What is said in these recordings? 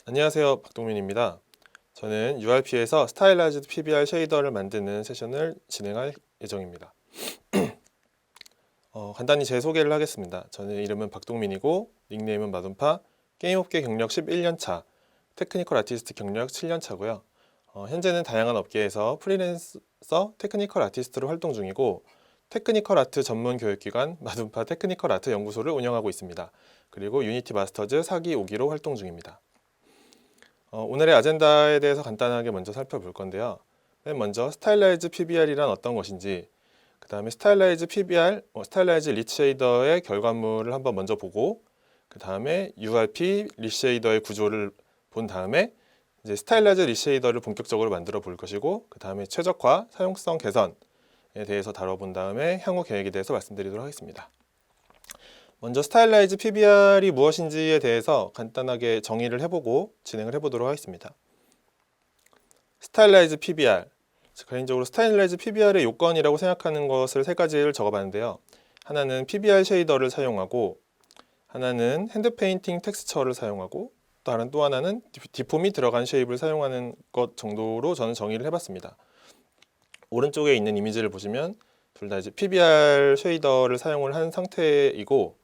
안녕하세요, 박동민입니다. 저는 URP에서 스타일라이즈드 PBR 쉐이더를 만드는 세션을 진행할 예정입니다. 간단히 제 소개를 하겠습니다. 저는 이름은 박동민이고 닉네임은 마돈파, 게임업계 경력 11년차, 테크니컬 아티스트 경력 7년차고요. 현재는 다양한 업계에서 프리랜서 테크니컬 아티스트로 활동 중이고 테크니컬 아트 전문 교육기관 마돈파 테크니컬 아트 연구소를 운영하고 있습니다. 그리고 유니티 마스터즈 4기 5기로 활동 중입니다. 오늘의 아젠다에 대해서 간단하게 먼저 살펴볼 건데요. 맨 먼저 스타일라이즈 PBR이란 어떤 것인지, 그 다음에 스타일라이즈 PBR, 스타일라이즈 리치 쉐이더의 결과물을 한번 먼저 보고, 그 다음에 URP 리치 쉐이더의 구조를 본 다음에 이제 스타일라이즈 리치 쉐이더를 본격적으로 만들어 볼 것이고, 그 다음에 최적화, 사용성 개선에 대해서 다뤄본 다음에 향후 계획에 대해서 말씀드리도록 하겠습니다. 먼저 스타일라이즈 PBR이 무엇인지에 대해서 간단하게 정의를 해보고 진행을 해보도록 하겠습니다. 스타일라이즈 PBR, 개인적으로 스타일라이즈 PBR의 요건이라고 생각하는 것을 세 가지를 적어봤는데요. 하나는 PBR 쉐이더를 사용하고, 하나는 핸드 페인팅 텍스처를 사용하고, 또 하나는 디폼이 들어간 쉐입을 사용하는 것 정도로 저는 정의를 해봤습니다. 오른쪽에 있는 이미지를 보시면 둘 다 이제 PBR 쉐이더를 사용을 한 상태이고,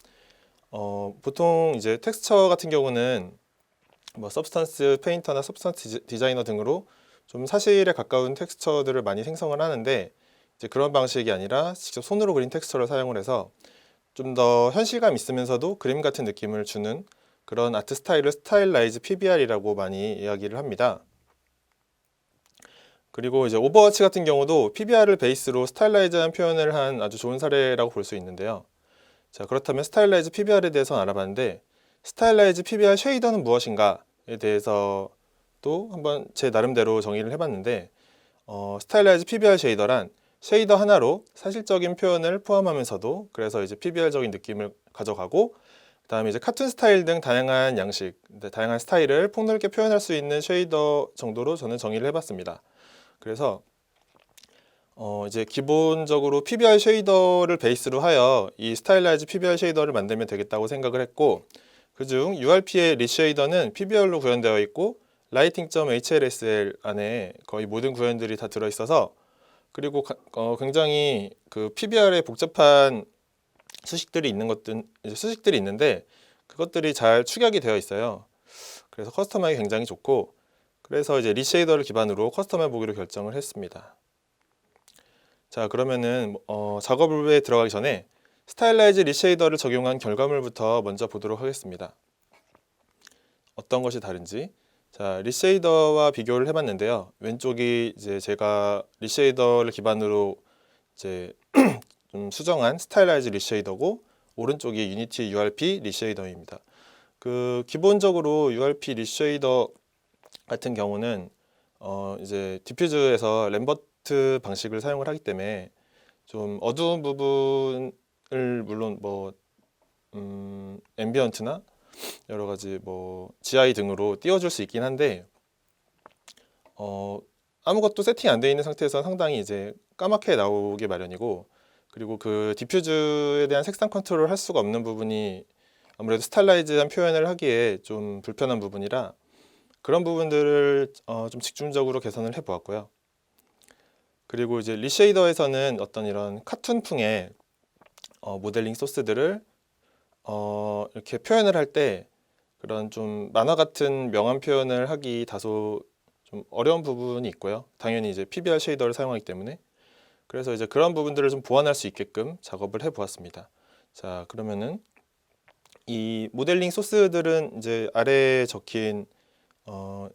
보통 이제 텍스처 같은 경우는 뭐 서브스턴스 페인터나 서브스턴스 디자이너 등으로 좀 사실에 가까운 텍스처들을 많이 생성을 하는데, 이제 그런 방식이 아니라 직접 손으로 그린 텍스처를 사용을 해서 좀 더 현실감 있으면서도 그림 같은 느낌을 주는 그런 아트 스타일을 스타일라이즈 PBR이라고 많이 이야기를 합니다. 그리고 이제 오버워치 같은 경우도 PBR을 베이스로 스타일라이즈한 표현을 한 아주 좋은 사례라고 볼 수 있는데요. 자, 그렇다면 스타일라이즈 PBR에 대해서 알아봤는데, 스타일라이즈 PBR 쉐이더는 무엇인가에 대해서 또 한번 제 나름대로 정의를 해봤는데, 스타일라이즈 PBR 쉐이더란 쉐이더 하나로 사실적인 표현을 포함하면서도 그래서 이제 PBR적인 느낌을 가져가고, 그다음에 이제 카툰 스타일 등 다양한 양식, 다양한 스타일을 폭넓게 표현할 수 있는 쉐이더 정도로 저는 정의를 해봤습니다. 그래서 이제 기본적으로 PBR 쉐이더를 베이스로 하여 이 스타일라이즈 PBR 쉐이더를 만들면 되겠다고 생각을 했고, 그중 URP의 리 쉐이더는 PBR로 구현되어 있고 lighting.hlsl 안에 거의 모든 구현들이 다 들어있어서, 그리고 굉장히 그 PBR에 복잡한 수식들이 있는데 그것들이 잘 축약이 되어 있어요. 그래서 커스텀하기 굉장히 좋고, 그래서 이제 리 쉐이더를 기반으로 커스텀해 보기로 결정을 했습니다. 자, 그러면은 작업에 들어가기 전에 스타일라이즈 리쉐이더를 적용한 결과물부터 먼저 보도록 하겠습니다. 어떤 것이 다른지. 자, 리쉐이더와 비교를 해봤는데요. 왼쪽이 이제 제가 리쉐이더를 기반으로 이제 좀 수정한 스타일라이즈 리쉐이더고, 오른쪽이 유니티 URP 리쉐이더입니다. 그 기본적으로 URP 리쉐이더 같은 경우는 이제 디퓨즈에서 램버트 방식을 사용을 하기 때문에 좀 어두운 부분을 물론 뭐 앰비언트나 여러 가지 뭐 GI 등으로 띄워줄 수 있긴 한데, 아무것도 세팅 안 돼 있는 상태에서 상당히 이제 까맣게 나오기 마련이고, 그리고 그 디퓨즈에 대한 색상 컨트롤을 할 수가 없는 부분이 아무래도 스타일라이즈한 표현을 하기에 좀 불편한 부분이라 그런 부분들을 좀 집중적으로 개선을 해 보았고요. 그리고 이제 리쉐이더에서는 어떤 이런 카툰풍의 모델링 소스들을 이렇게 표현을 할 때 그런 좀 만화 같은 명암 표현을 하기 다소 좀 어려운 부분이 있고요. 당연히 이제 PBR 쉐이더를 사용하기 때문에, 그래서 이제 그런 부분들을 좀 보완할 수 있게끔 작업을 해 보았습니다. 자, 그러면은 이 모델링 소스들은 이제 아래에 적힌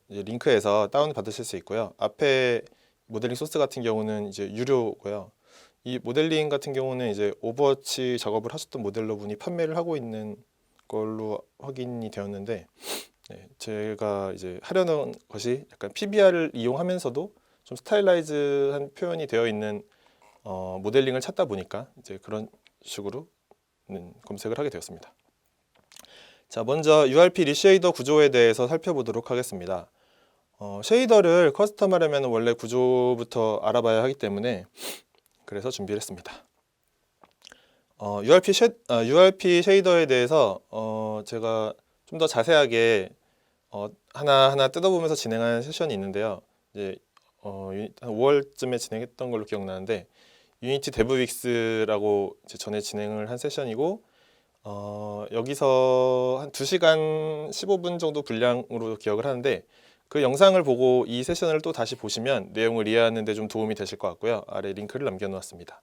이제 링크에서 다운 받으실 수 있고요. 앞에 모델링 소스 같은 경우는 이제 유료고요. 이 모델링 같은 경우는 이제 오버워치 작업을 하셨던 모델러 분이 판매를 하고 있는 걸로 확인이 되었는데, 네, 제가 이제 하려는 것이 약간 PBR을 이용하면서도 좀 스타일라이즈한 표현이 되어 있는 모델링을 찾다 보니까 이제 그런 식으로 검색을 하게 되었습니다. 자, 먼저 URP 리쉐이더 구조에 대해서 살펴보도록 하겠습니다. 쉐이더를 커스텀하려면 원래 구조부터 알아봐야 하기 때문에 그래서 준비를 했습니다. URP 쉐이더에 대해서 제가 좀 더 자세하게 하나하나 뜯어보면서 진행한 세션이 있는데요. 이제 한 5월쯤에 진행했던 걸로 기억나는데 유니티 데브 윅스라고 이제 전에 진행을 한 세션이고 여기서 한 2시간 15분 정도 분량으로 기억을 하는데 그 영상을 보고 이 세션을 또 다시 보시면 내용을 이해하는 데 좀 도움이 되실 것 같고요. 아래 링크를 남겨놓았습니다.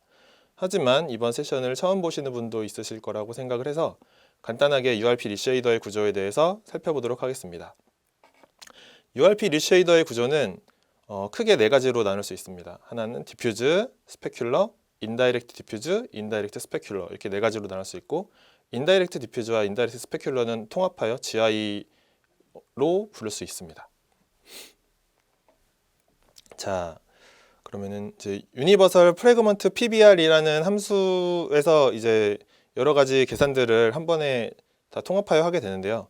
하지만 이번 세션을 처음 보시는 분도 있으실 거라고 생각을 해서 간단하게 URP 리쉐이더의 구조에 대해서 살펴보도록 하겠습니다. URP 리쉐이더의 구조는 크게 네 가지로 나눌 수 있습니다. 하나는 디퓨즈, 스페큘러, 인다이렉트 디퓨즈, 인다이렉트 스페큘러 이렇게 네 가지로 나눌 수 있고 인다이렉트 디퓨즈와 인다이렉트 스페큘러는 통합하여 GI로 부를 수 있습니다. 자, 그러면은 이제 유니버설 프래그먼트 PBR이라는 함수에서 이제 여러 가지 계산들을 한 번에 다 통합하여 하게 되는데요.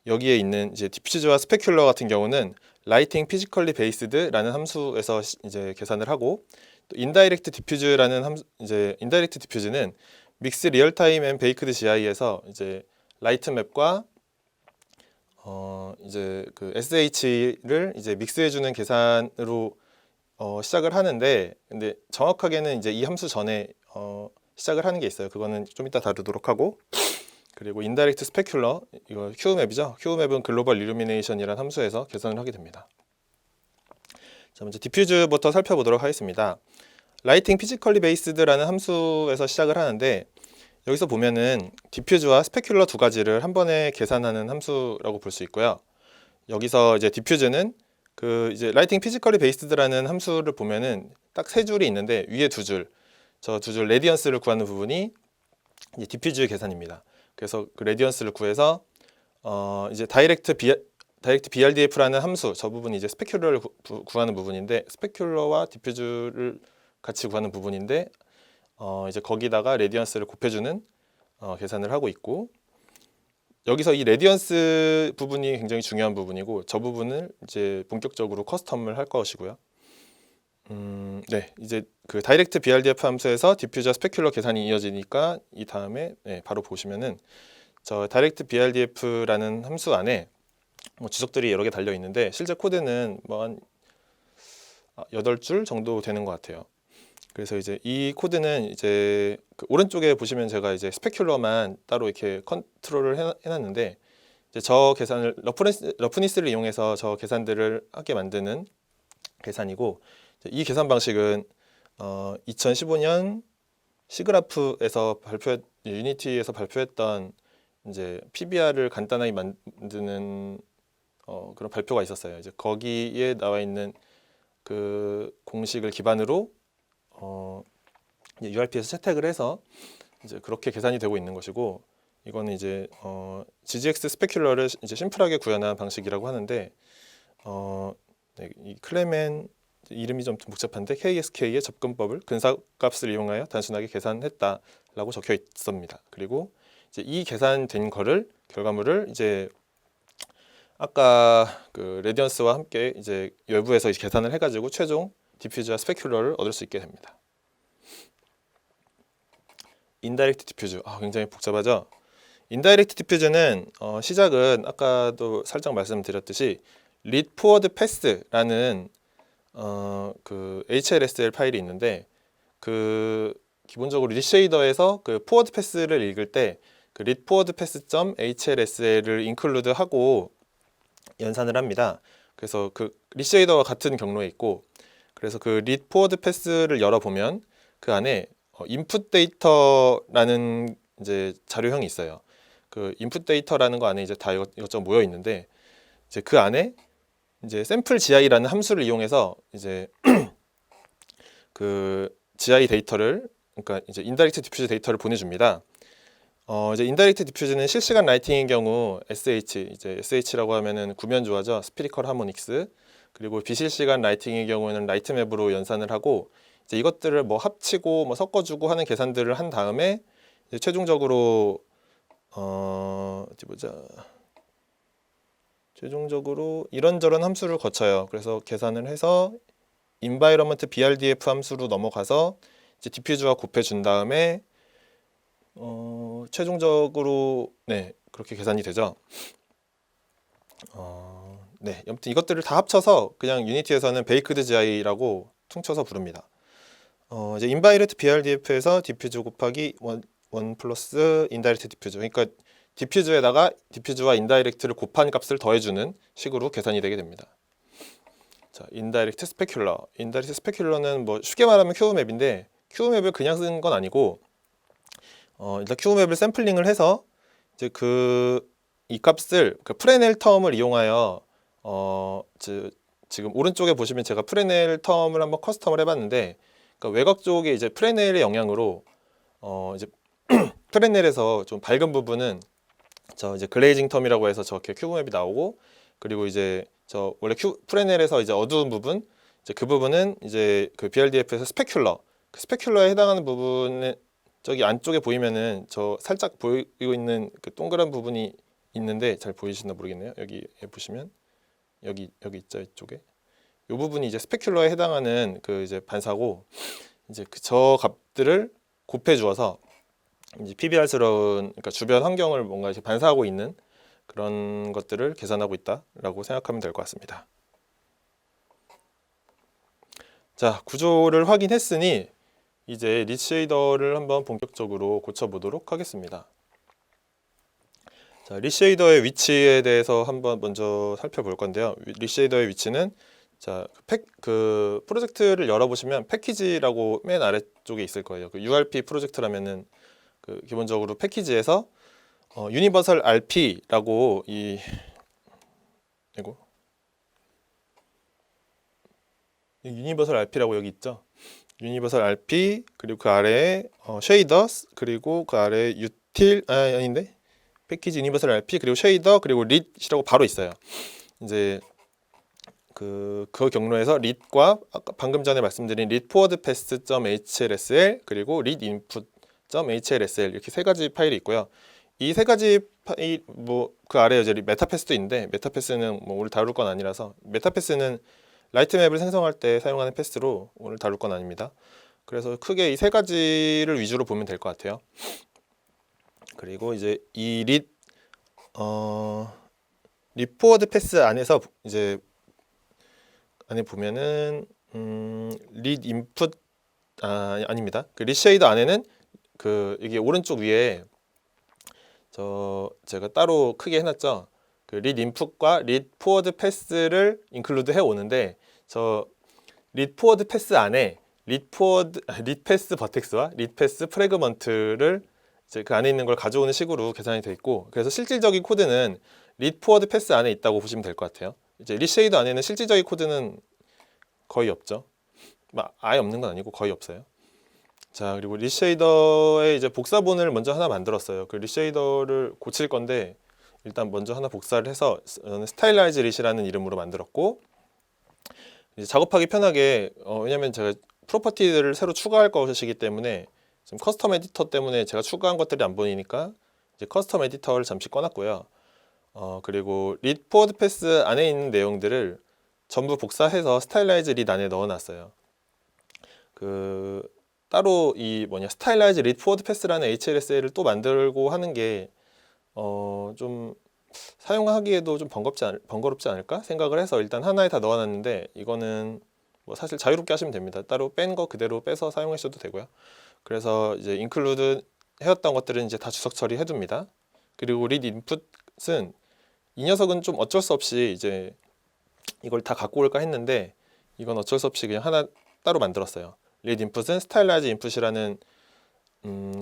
여기에 있는 이제 디퓨즈와 스페큘러 같은 경우는 라이팅 피지컬리 베이스드라는 함수에서 이제 계산을 하고 또 인다이렉트 디퓨즈라는 이제 인다이렉트 디퓨즈는 믹스 리얼타임 앤 베이크드 GI에서 이제 라이트 맵과 이제 그 SH를 이제 믹스해주는 계산으로 시작을 하는데 근데 정확하게는 이제 이 함수 전에 시작을 하는 게 있어요. 그거는 좀 이따 다루도록 하고 그리고 인다이렉트 스페큘러 이거 QMap이죠. QMap은 글로벌 일루미네이션이라는 함수에서 계산을 하게 됩니다. 자, 먼저 디퓨즈부터 살펴보도록 하겠습니다. 라이팅 피지컬리 베이스드라는 함수에서 시작을 하는데 여기서 보면은 디퓨즈와 스페큘러 두 가지를 한 번에 계산하는 함수라고 볼 수 있고요. 여기서 이제 디퓨즈는 그 이제 라이팅 피지컬리 베이스드라는 함수를 보면은 딱 세 줄이 있는데 위에 두 줄, 저 두 줄 레디언스를 구하는 부분이 이제 디퓨즈의 계산입니다. 그래서 그 레디언스를 구해서 이제 다이렉트 BRDF라는 함수 저 부분이 이제 스페큘러를 구하는 부분인데 스페큘러와 디퓨즈를 같이 구하는 부분인데 이제 거기다가 레디언스를 곱해주는 계산을 하고 있고 여기서 이 레디언스 부분이 굉장히 중요한 부분이고 저 부분을 이제 본격적으로 커스텀을 할 것이고요. 네, 이제 그 다이렉트 BRDF 함수에서 디퓨저 스페큘러 계산이 이어지니까 이 다음에 네, 바로 보시면은 저 다이렉트 BRDF라는 함수 안에 뭐 주석들이 여러 개 달려 있는데 실제 코드는 뭐 한 8줄 정도 되는 것 같아요. 그래서 이제 이 코드는 이제 그 오른쪽에 보시면 제가 이제 스페큘러만 따로 이렇게 컨트롤을 해놨는데 이제 저 계산을 러프니스를 이용해서 저 계산들을 하게 만드는 계산이고 이 계산 방식은 2015년 시그라프에서 유니티에서 발표했던 이제 PBR을 간단하게 만드는 그런 발표가 있었어요. 이제 거기에 나와 있는 그 공식을 기반으로 URP에서 채택을 해서 이제 그렇게 계산이 되고 있는 것이고 이거는 이제 GGX 스페큘러를 이제 심플하게 구현한 방식이라고 하는데 네, 이 클레멘 이름이 좀 복잡한데 KSK의 접근법을 근사값을 이용하여 단순하게 계산했다라고 적혀 있습니다. 그리고 이제 이 계산된 거를 결과물을 이제 아까 그 레디언스와 함께 이제 외부에서 계산을 해가지고 최종 디퓨즈와 스페큘러를 얻을 수 있게 됩니다. 인다이렉트 디퓨즈 굉장히 복잡하죠. 인다이렉트 디퓨즈는 시작은 아까도 살짝 말씀드렸듯이 read forward pass라는 그 HLSL 파일이 있는데 그 기본적으로 리쉐이더에서 그 forward pass를 읽을 때 그 read forward pass.hlsl을 include 하고 연산을 합니다. 그래서 그 리쉐이더와 같은 경로에 있고 그래서 그 read forward pass를 열어보면 그 안에 input data라는 이제 자료형이 있어요. 그 input data라는 거 안에 이제 다 이것저것 모여 있는데 이제 그 안에 이제 샘플 GI라는 함수를 이용해서 이제 그 GI 데이터를 그러니까 이제 인다이렉트 디퓨즈 데이터를 보내줍니다. 이제 인다이렉트 디퓨즈는 실시간 라이팅의 경우 이제 SH라고 하면은 구면조화죠. 스피리컬 하모닉스. 그리고 비실시간 라이팅의 경우에는 라이트 맵으로 연산을 하고 이제 이것들을 뭐 합치고 뭐 섞어주고 하는 계산들을 한 다음에 이제 최종적으로 어디 보자. 최종적으로 이런저런 함수를 거쳐요. 그래서 계산을 해서 environment BRDF 함수로 넘어가서 이제 디퓨즈와 곱해준 다음에 최종적으로 네 그렇게 계산이 되죠. 네, 아무튼 이것들을 다 합쳐서 그냥 유니티에서는 베이크드 GI라고 퉁쳐서 부릅니다. 이제 인바이렉트 BRDF에서 디퓨즈 곱하기 1 플러스 인다이렉트 디퓨즈. 그러니까 디퓨즈에다가 디퓨즈와 인다이렉트를 곱한 값을 더해주는 식으로 계산이 되게 됩니다. 자, 인다이렉트 스페큘러. 인다이렉트 스페큘러는 뭐 쉽게 말하면 큐브맵인데 큐브맵을 그냥 쓴 건 아니고 일단 큐브맵을 샘플링을 해서 이제 이 값을 프레넬 텀을 이용하여 지금 오른쪽에 보시면 제가 프레넬 텀을 한번 커스텀을 해봤는데 그러니까 외곽 쪽에 이제 프레넬의 영향으로 이제 프레넬에서 좀 밝은 부분은 저 이제 글레이징 텀이라고 해서 저렇게 큐브맵이 나오고 그리고 이제 저 원래 프레넬에서 이제 어두운 부분 이제 그 부분은 이제 그 BRDF에서 스페큘러 그 스페큘러에 해당하는 부분은 저기 안쪽에 보이면은 저 살짝 보이고 있는 그 동그란 부분이 있는데 잘 보이시나 모르겠네요. 여기 보시면 여기 있죠, 이쪽에 이 부분이 이제 스페큘러에 해당하는 그 이제 반사고 이제 저 값들을 곱해 주어서 이제 PBR스러운 그러니까 주변 환경을 뭔가 이제 반사하고 있는 그런 것들을 계산하고 있다라고 생각하면 될 것 같습니다. 자, 구조를 확인했으니 이제 릿 쉐이더를 한번 본격적으로 고쳐보도록 하겠습니다. 자, 릿 쉐이더의 위치에 대해서 한번 먼저 살펴볼 건데요. 릿 쉐이더의 위치는 자, 그 프로젝트를 열어보시면 패키지라고 맨 아래쪽에 있을 거예요. 그 URP 프로젝트라면은 그 기본적으로 패키지에서 유니버설 RP라고 유니버설 RP라고 여기 있죠. 유니버설 RP 그리고 그 아래에 쉐이더스 그리고 그 아래에 유틸 아닌데 패키지 유니버설 RP 그리고 쉐이더 그리고 릿이라고 바로 있어요. 이제 그 경로에서 릿과 아까 방금 전에 말씀드린 릿 포워드 패스.hlsl 그리고 릿 인풋.hlsl 이렇게 세 가지 파일이 있고요. 이 세 가지 파일 뭐 그 아래에 이제 메타패스도 있는데 메타패스는 뭐 오늘 다룰 건 아니라서 메타패스는 라이트맵을 생성할 때 사용하는 패스로 오늘 다룰 건 아닙니다. 그래서 크게 이 세 가지를 위주로 보면 될 것 같아요. 그리고 이제 이 릿 포워드 패스 안에서 이제 안에 보면은 릿 인풋 아닙니다. 그 릿 쉐이더 안에는 그 이게 오른쪽 위에 제가 따로 크게 해놨죠. 그 릿 인풋과 릿 포워드 패스를 인클루드 해 오는데 저 릿 포워드 패스 안에 릿 패스 버텍스와 릿 패스 프래그먼트를 이제 그 안에 있는 걸 가져오는 식으로 계산이 돼 있고 그래서 실질적인 코드는 릿 포워드 패스 안에 있다고 보시면 될 것 같아요. 이제 릿 쉐이더 안에는 실질적인 코드는 거의 없죠. 아예 없는 건 아니고 거의 없어요. 자, 그리고 릿 쉐이더의 이제 복사본을 먼저 하나 만들었어요. 그 릿 쉐이더를 고칠 건데 일단 먼저 하나 복사를 해서 저는 스타일라이즈 릿이라는 이름으로 만들었고 이제 작업하기 편하게 왜냐면 제가 프로퍼티들을 새로 추가할 것이기 때문에 지금 커스텀 에디터 때문에 제가 추가한 것들이 안 보이니까 이제 커스텀 에디터를 잠시 꺼놨고요. 그리고 릿 포워드 패스 안에 있는 내용들을 전부 복사해서 스타일라이즈 릿 안에 넣어놨어요. 그 따로 스타일라이즈 릿 포워드 패스라는 HLSL을 또 만들고 하는 게 좀 사용하기에도 좀 번거롭지 않을까 생각을 해서 일단 하나에 다 넣어놨는데 이거는 뭐 사실 자유롭게 하시면 됩니다. 따로 뺀 거 그대로 빼서 사용하셔도 되고요. 그래서 이제 인클루드 해왔던 것들은 이제 다 주석 처리해둡니다. 그리고 릿 인풋은 이 녀석은 좀 어쩔 수 없이 이제 이걸 다 갖고 올까 했는데 이건 어쩔 수 없이 그냥 하나 따로 만들었어요. 릿 인풋은 스타일라이즈 인풋이라는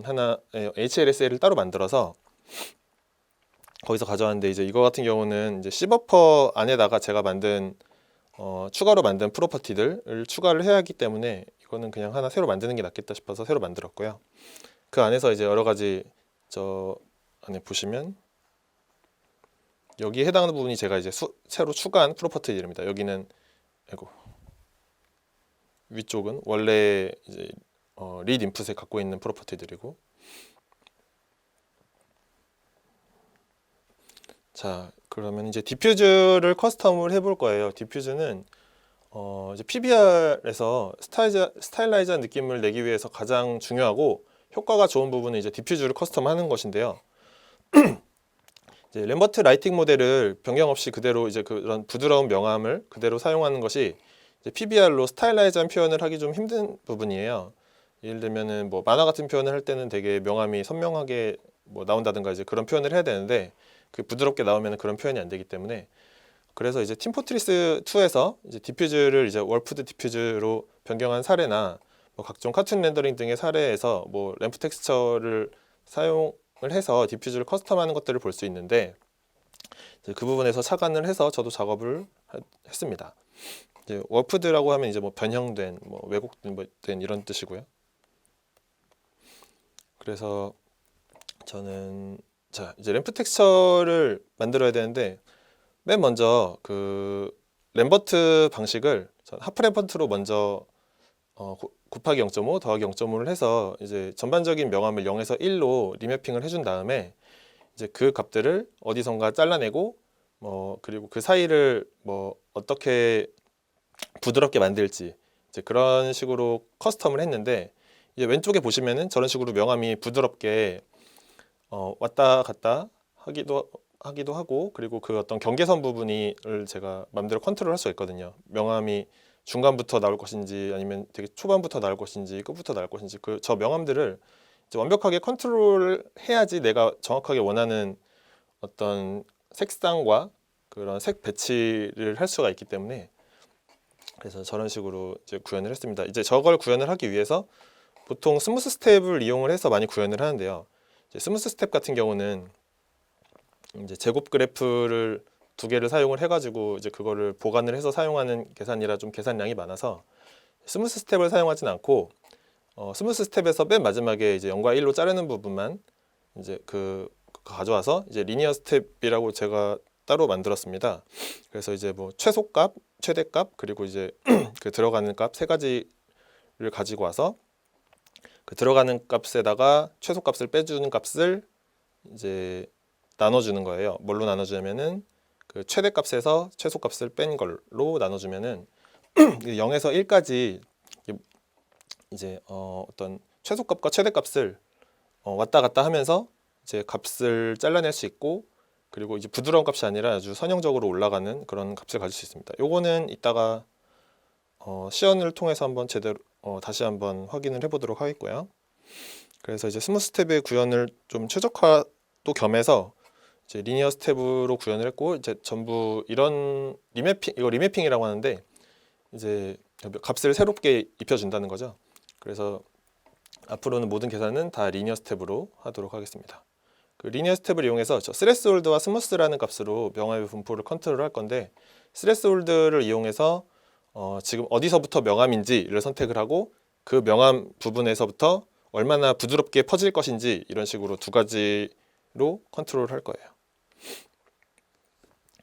하나 HLSL을 따로 만들어서 거기서 가져왔는데 이제 이거 같은 경우는 이제 C버퍼 안에다가 제가 추가로 만든 프로퍼티들을 추가를 해야 하기 때문에 이거는 그냥 하나 새로 만드는 게 낫겠다 싶어서 새로 만들었고요. 그 안에서 이제 여러 가지 저 안에 보시면 여기에 해당하는 부분이 제가 이제 새로 추가한 프로퍼티들입니다. 여기는 위쪽은 원래 이제 릿 인풋에 갖고 있는 프로퍼티들이고 자, 그러면 이제 디퓨즈를 커스텀을 해볼 거예요. 디퓨즈는 이제 PBR에서 스타일라이즈한 느낌을 내기 위해서 가장 중요하고 효과가 좋은 부분은 이제 디퓨즈를 커스텀하는 것인데요. 이제 램버트 라이팅 모델을 변경 없이 그대로 이제 그런 부드러운 명암을 그대로 사용하는 것이 이제 PBR로 스타일라이즈한 표현을 하기 좀 힘든 부분이에요. 예를 들면은 뭐 만화 같은 표현을 할 때는 되게 명암이 선명하게 뭐 나온다든가 이제 그런 표현을 해야 되는데 그 부드럽게 나오면 그런 표현이 안 되기 때문에, 그래서 이제 팀포트리스 2에서 이제 디퓨즈를 이제 월프드 디퓨즈로 변경한 사례나 뭐 각종 카툰 렌더링 등의 사례에서 뭐 램프 텍스처를 사용을 해서 디퓨즈를 커스텀하는 것들을 볼 수 있는데, 이제 그 부분에서 착안을 해서 저도 작업을 했습니다. 이제 월프드라고 하면 이제 뭐 변형된, 뭐 왜곡된 이런 뜻이고요. 그래서 저는 자 이제 램프 텍스처를 만들어야 되는데, 맨 먼저 그 램버트 방식을 하프 램버트로 먼저 곱하기 0.5 더하기 0.5를 해서 이제 전반적인 명암을 0에서 1로 리매핑을 해준 다음에 이제 그 값들을 어디선가 잘라내고 그리고 그 사이를 뭐 어떻게 부드럽게 만들지 이제 그런 식으로 커스텀을 했는데, 이제 왼쪽에 보시면은 저런 식으로 명암이 부드럽게 왔다 갔다 하기도 하고, 그리고 그 어떤 경계선 부분을 제가 맘대로 컨트롤할 수가 있거든요. 명암이 중간부터 나올 것인지 아니면 되게 초반부터 나올 것인지 끝부터 나올 것인지 그 저 명암들을 이제 완벽하게 컨트롤 해야지 내가 정확하게 원하는 어떤 색상과 그런 색 배치를 할 수가 있기 때문에, 그래서 저런 식으로 이제 구현을 했습니다. 이제 저걸 구현을 하기 위해서 보통 스무스 스텝을 이용을 해서 많이 구현을 하는데요. 이제 스무스 스텝 같은 경우는 이제 제곱 그래프를 두 개를 사용을 해가지고 이제 그거를 보관을 해서 사용하는 계산이라 좀 계산량이 많아서 스무스 스텝을 사용하진 않고, 스무스 스텝에서 맨 마지막에 이제 0과 1로 자르는 부분만 이제 가져와서 이제 리니어 스텝이라고 제가 따로 만들었습니다. 그래서 이제 뭐 최소값, 최대값, 그리고 이제 그 들어가는 값 세 가지를 가지고 와서 그 들어가는 값에다가 최소값을 빼주는 값을 이제 나눠주는 거예요. 뭘로 나눠주냐면은 그 최대값에서 최소값을 뺀 걸로 나눠주면은 0에서 1까지 이제 어떤 최소값과 최대값을 왔다 갔다 하면서 이제 값을 잘라낼 수 있고, 그리고 이제 부드러운 값이 아니라 아주 선형적으로 올라가는 그런 값을 가질 수 있습니다. 요거는 이따가 시연을 통해서 한번 제대로 다시 한번 확인을 해보도록 하겠고요. 그래서 이제 스무스 스텝의 구현을 좀 최적화도 겸해서 이제 리니어 스텝으로 구현을 했고, 이제 전부 이런 이거 리매핑이라고 하는데 이제 값을 새롭게 입혀준다는 거죠. 그래서 앞으로는 모든 계산은 다 리니어 스텝으로 하도록 하겠습니다. 그 리니어 스텝을 이용해서 저 스레스홀드와 스무스라는 값으로 명암의 분포를 컨트롤할 건데, 스레스홀드를 이용해서 지금 어디서부터 명암인지를 선택을 하고 그 명암 부분에서부터 얼마나 부드럽게 퍼질 것인지 이런 식으로 두 가지로 컨트롤 할 거예요.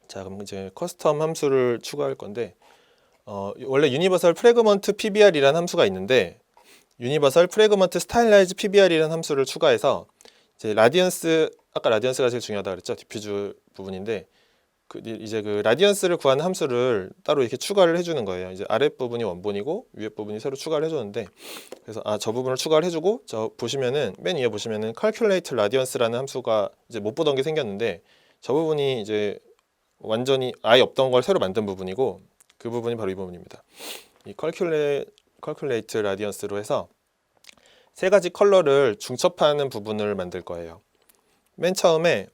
자, 그럼 이제 커스텀 함수를 추가할 건데, 원래 유니버설 프래그먼트 PBR이라는 함수가 있는데, 유니버설 프래그먼트 스타일라이즈 PBR이라는 함수를 추가해서 이제 라디언스, 아까 라디언스가 제일 중요하다 그랬죠. 디퓨즈 부분인데 이제 그 라디언스를 구하는 함수를 따로 이렇게 추가를 해주는 거예요. 이제 아랫 부분이 원본이고 위에 부분이 새로 추가를 해줬는데, 그래서 저 부분을 추가를 해주고, 저 보시면은 맨 위에 보시면은 calculate radiance라는 함수가 이제 못 보던 게 생겼는데, 저 부분이 이제 완전히 아예 없던 걸 새로 만든 부분이고, 그 부분이 바로 이 부분입니다. 이 calculate radiance로 해서 세 가지 컬러를 중첩하는 부분을 만들 거예요. 맨 처음에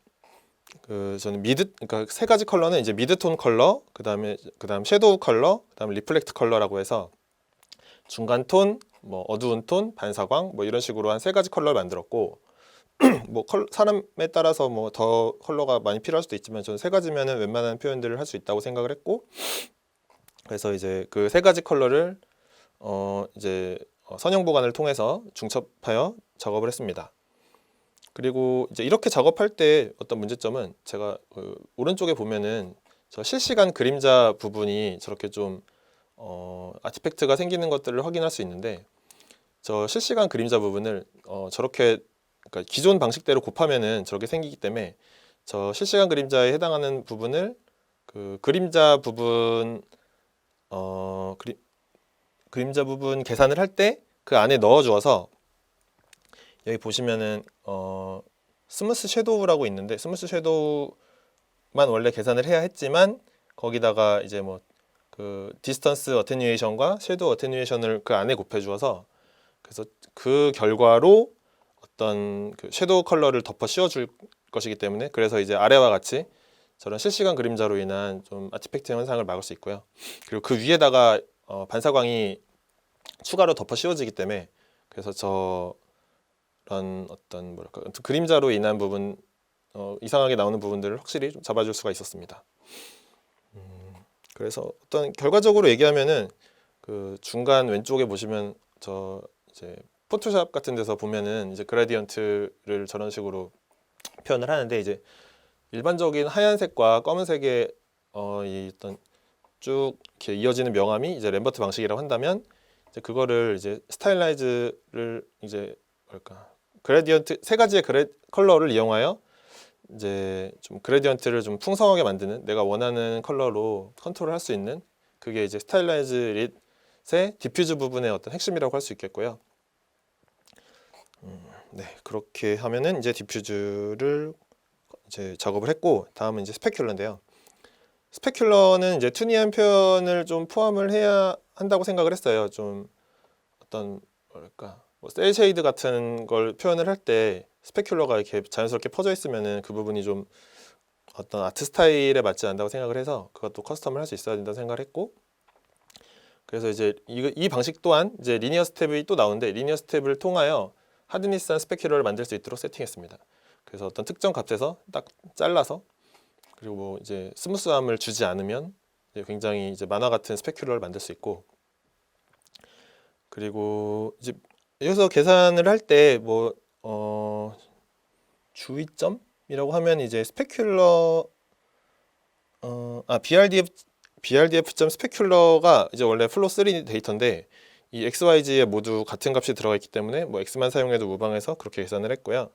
저는 그러니까 세 가지 컬러는 이제 미드톤 컬러, 그다음 섀도우 컬러, 그다음 리플렉트 컬러라고 해서 중간 톤, 뭐 어두운 톤, 반사광 뭐 이런 식으로 한 세 가지 컬러를 만들었고, 뭐 사람에 따라서 뭐 더 컬러가 많이 필요할 수도 있지만 저는 세 가지면은 웬만한 표현들을 할 수 있다고 생각을 했고, 그래서 이제 그 세 가지 컬러를 이제 선형 보관을 통해서 중첩하여 작업을 했습니다. 그리고 이제 이렇게 작업할 때 어떤 문제점은 제가 오른쪽에 보면은 저 실시간 그림자 부분이 저렇게 좀 아티팩트가 생기는 것들을 확인할 수 있는데, 저 실시간 그림자 부분을 저렇게 그러니까 기존 방식대로 곱하면은 저렇게 생기기 때문에 저 실시간 그림자에 해당하는 부분을 그 그림자 부분 그림자 부분 계산을 할 때 그 안에 넣어 주어서, 여기 보시면은 스무스 섀도우라고 있는데 스무스 섀도우 원래 계산을 해야 했지만 거기다가 이제 뭐 그 디스턴스 어테뉴에이션과 섀도우 어테뉴에이션을 그 안에 곱해 주어서 그래서 그 결과로 어떤 그 섀도우 컬러를 덮어 씌워 줄 것이기 때문에 그래서 이제 아래와 같이 저런 실시간 그림자로 인한 좀 아티팩트 현상을 막을 수 있고요. 그리고 그 위에다가 반사광이 추가로 덮어 씌워지기 때문에 그래서 저런 어떤 뭐랄까 그림자로 인한 부분 이상하게 나오는 부분들을 확실히 좀 잡아줄 수가 있었습니다. 그래서 어떤 결과적으로 얘기하면은 그 중간 왼쪽에 보시면 저 이제 포토샵 같은 데서 보면은 이제 그라디언트를 저런 식으로 표현을 하는데 이제 일반적인 하얀색과 검은색의 이 어떤 쭉 이렇게 이어지는 명암이 이제 램버트 방식이라고 한다면 이제 그거를 이제 스타일라이즈를 이제 뭐랄까 그레디언트 세 가지의 컬러를 이용하여 이제 좀 그레디언트를 좀 풍성하게 만드는 내가 원하는 컬러로 컨트롤할 수 있는 그게 이제 스타일라이즈 릿의 디퓨즈 부분의 어떤 핵심이라고 할 수 있겠고요. 네, 그렇게 하면은 이제 디퓨즈를 이제 작업을 했고 다음은 이제 스페큘러인데요. 스페큘러는 이제 투니한 표현을 좀 포함을 해야 한다고 생각을 했어요. 좀 어떤 뭐랄까 셀 쉐이드 같은 걸 표현을 할 때 스페큘러가 이렇게 자연스럽게 퍼져 있으면은 그 부분이 좀 어떤 아트 스타일에 맞지 않는다고 생각을 해서 그것도 커스텀을 할 수 있어야 된다고 생각을 했고 그래서 이제 이 방식 또한 이제 리니어 스텝이 또 나오는데 리니어 스텝을 통하여 하드니스한 스페큘러를 만들 수 있도록 세팅했습니다. 그래서 어떤 특정 값에서 딱 잘라서 그리고 뭐 이제 스무스함을 주지 않으면 이제 굉장히 이제 만화 같은 스페큘러를 만들 수 있고 그리고 이제 여기서 계산을 할 때 뭐 주의점이라고 하면 이제 스페큘러 BRDF 스페큘러가 이제 원래 플로 3 데이터인데 이 XYZ에 모두 같은 값이 들어가 있기 때문에 뭐 X만 사용해도 무방해서 그렇게 계산을 했고요.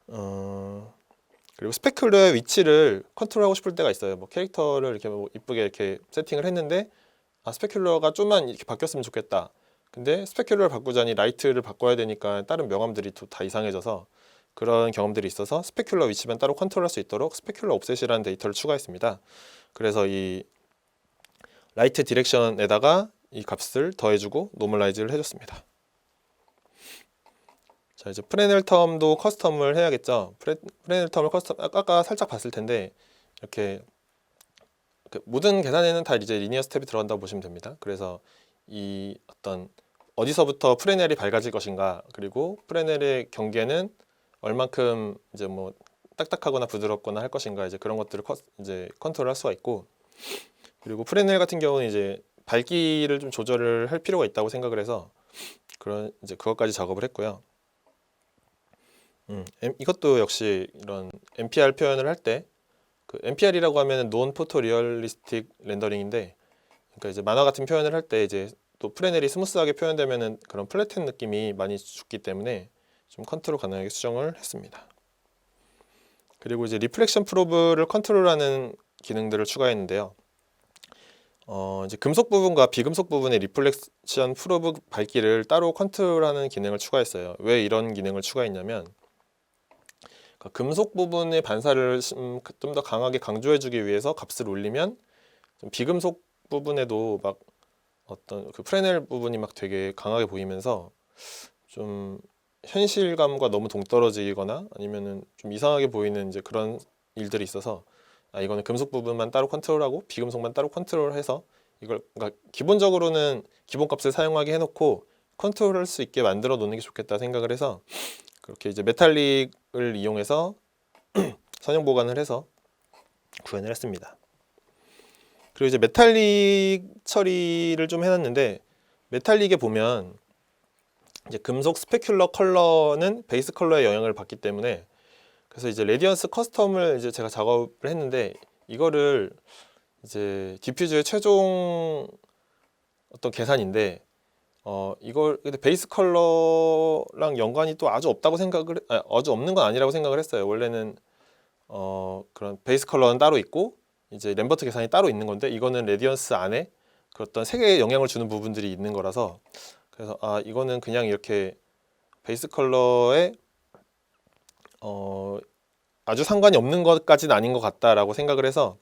그리고 스페큘러의 위치를 컨트롤하고 싶을 때가 있어요. 뭐 캐릭터를 이렇게 뭐 이쁘게 이렇게 세팅을 했는데 스페큘러가 좀만 이렇게 바뀌었으면 좋겠다. 근데 스페큘러를 바꾸자니 라이트를 바꿔야 되니까 다른 명암들이 또 다 이상해져서 그런 경험들이 있어서 스페큘러 위치만 따로 컨트롤할 수 있도록 스페큘러 옵셋이라는 데이터를 추가했습니다. 그래서 이 라이트 디렉션에다가 이 값을 더해주고 노멀라이즈를 해줬습니다. 자 이제 프레넬 텀도 커스텀을 해야겠죠. 프레넬 텀을 커스텀 아까 살짝 봤을 텐데 이렇게 모든 계산에는 다 이제 리니어 스텝이 들어간다고 보시면 됩니다. 그래서 이 어떤 어디서부터 프레넬이 밝아질 것인가 그리고 프레넬의 경계는 얼만큼 이제 뭐 딱딱하거나 부드럽거나 할 것인가 이제 그런 것들을 이제 컨트롤할 수가 있고 그리고 프레넬 같은 경우는 이제 밝기를 좀 조절을 할 필요가 있다고 생각을 해서 그런 이제 그것까지 작업을 했고요. 이것도 역시 이런 NPR 표현을 할 때 그 NPR이라고 하면은 논 포토 리얼리스틱 렌더링인데 그러니까 이제 만화 같은 표현을 할 때 이제 또 프레넬이 스무스하게 표현되면은 그런 플랫한 느낌이 많이 죽기 때문에 좀 컨트롤 가능하게 수정을 했습니다. 그리고 이제 리플렉션 프로브를 컨트롤하는 기능들을 추가했는데요. 이제 금속 부분과 비금속 부분의 리플렉션 프로브 밝기를 따로 컨트롤하는 기능을 추가했어요. 왜 이런 기능을 추가했냐면 그러니까 금속 부분의 반사를 좀 더 강하게 강조해주기 위해서 값을 올리면 좀 비금속 부분에도 막 어떤 그 프레넬 부분이 막 되게 강하게 보이면서 좀 현실감과 너무 동떨어지거나 아니면은 좀 이상하게 보이는 이제 그런 일들이 있어서 이거는 금속 부분만 따로 컨트롤하고 비금속만 따로 컨트롤해서 이걸 그러니까 기본적으로는 기본값을 사용하게 해놓고 컨트롤할 수 있게 만들어 놓는 게 좋겠다 생각을 해서 그렇게 이제 메탈릭을 이용해서 선형 보관을 해서 구현을 했습니다. 그리고 이제 메탈릭 처리를 좀 해놨는데 메탈릭에 보면 이제 금속 스페큘러 컬러는 베이스 컬러의 영향을 받기 때문에 그래서 이제 레디언스 커스텀을 이제 제가 작업을 했는데 이거를 이제 디퓨즈의 최종 어떤 계산인데 이걸 근데 베이스 컬러랑 연관이 또 아주 없다고 아주 없는 건 아니라고 생각을 했어요. 원래는 그런 베이스 컬러는 따로 있고 이제 램버트 계산이 따로 있는 건데 이거는 레디언스 안에 그 어떤 색에 영향을 주는 부분들이 있는 거라서 그래서 이거는 그냥 이렇게 베이스 컬러의 아주 상관이 없는 것까지는 아닌 것 같다라고 생각을 해서,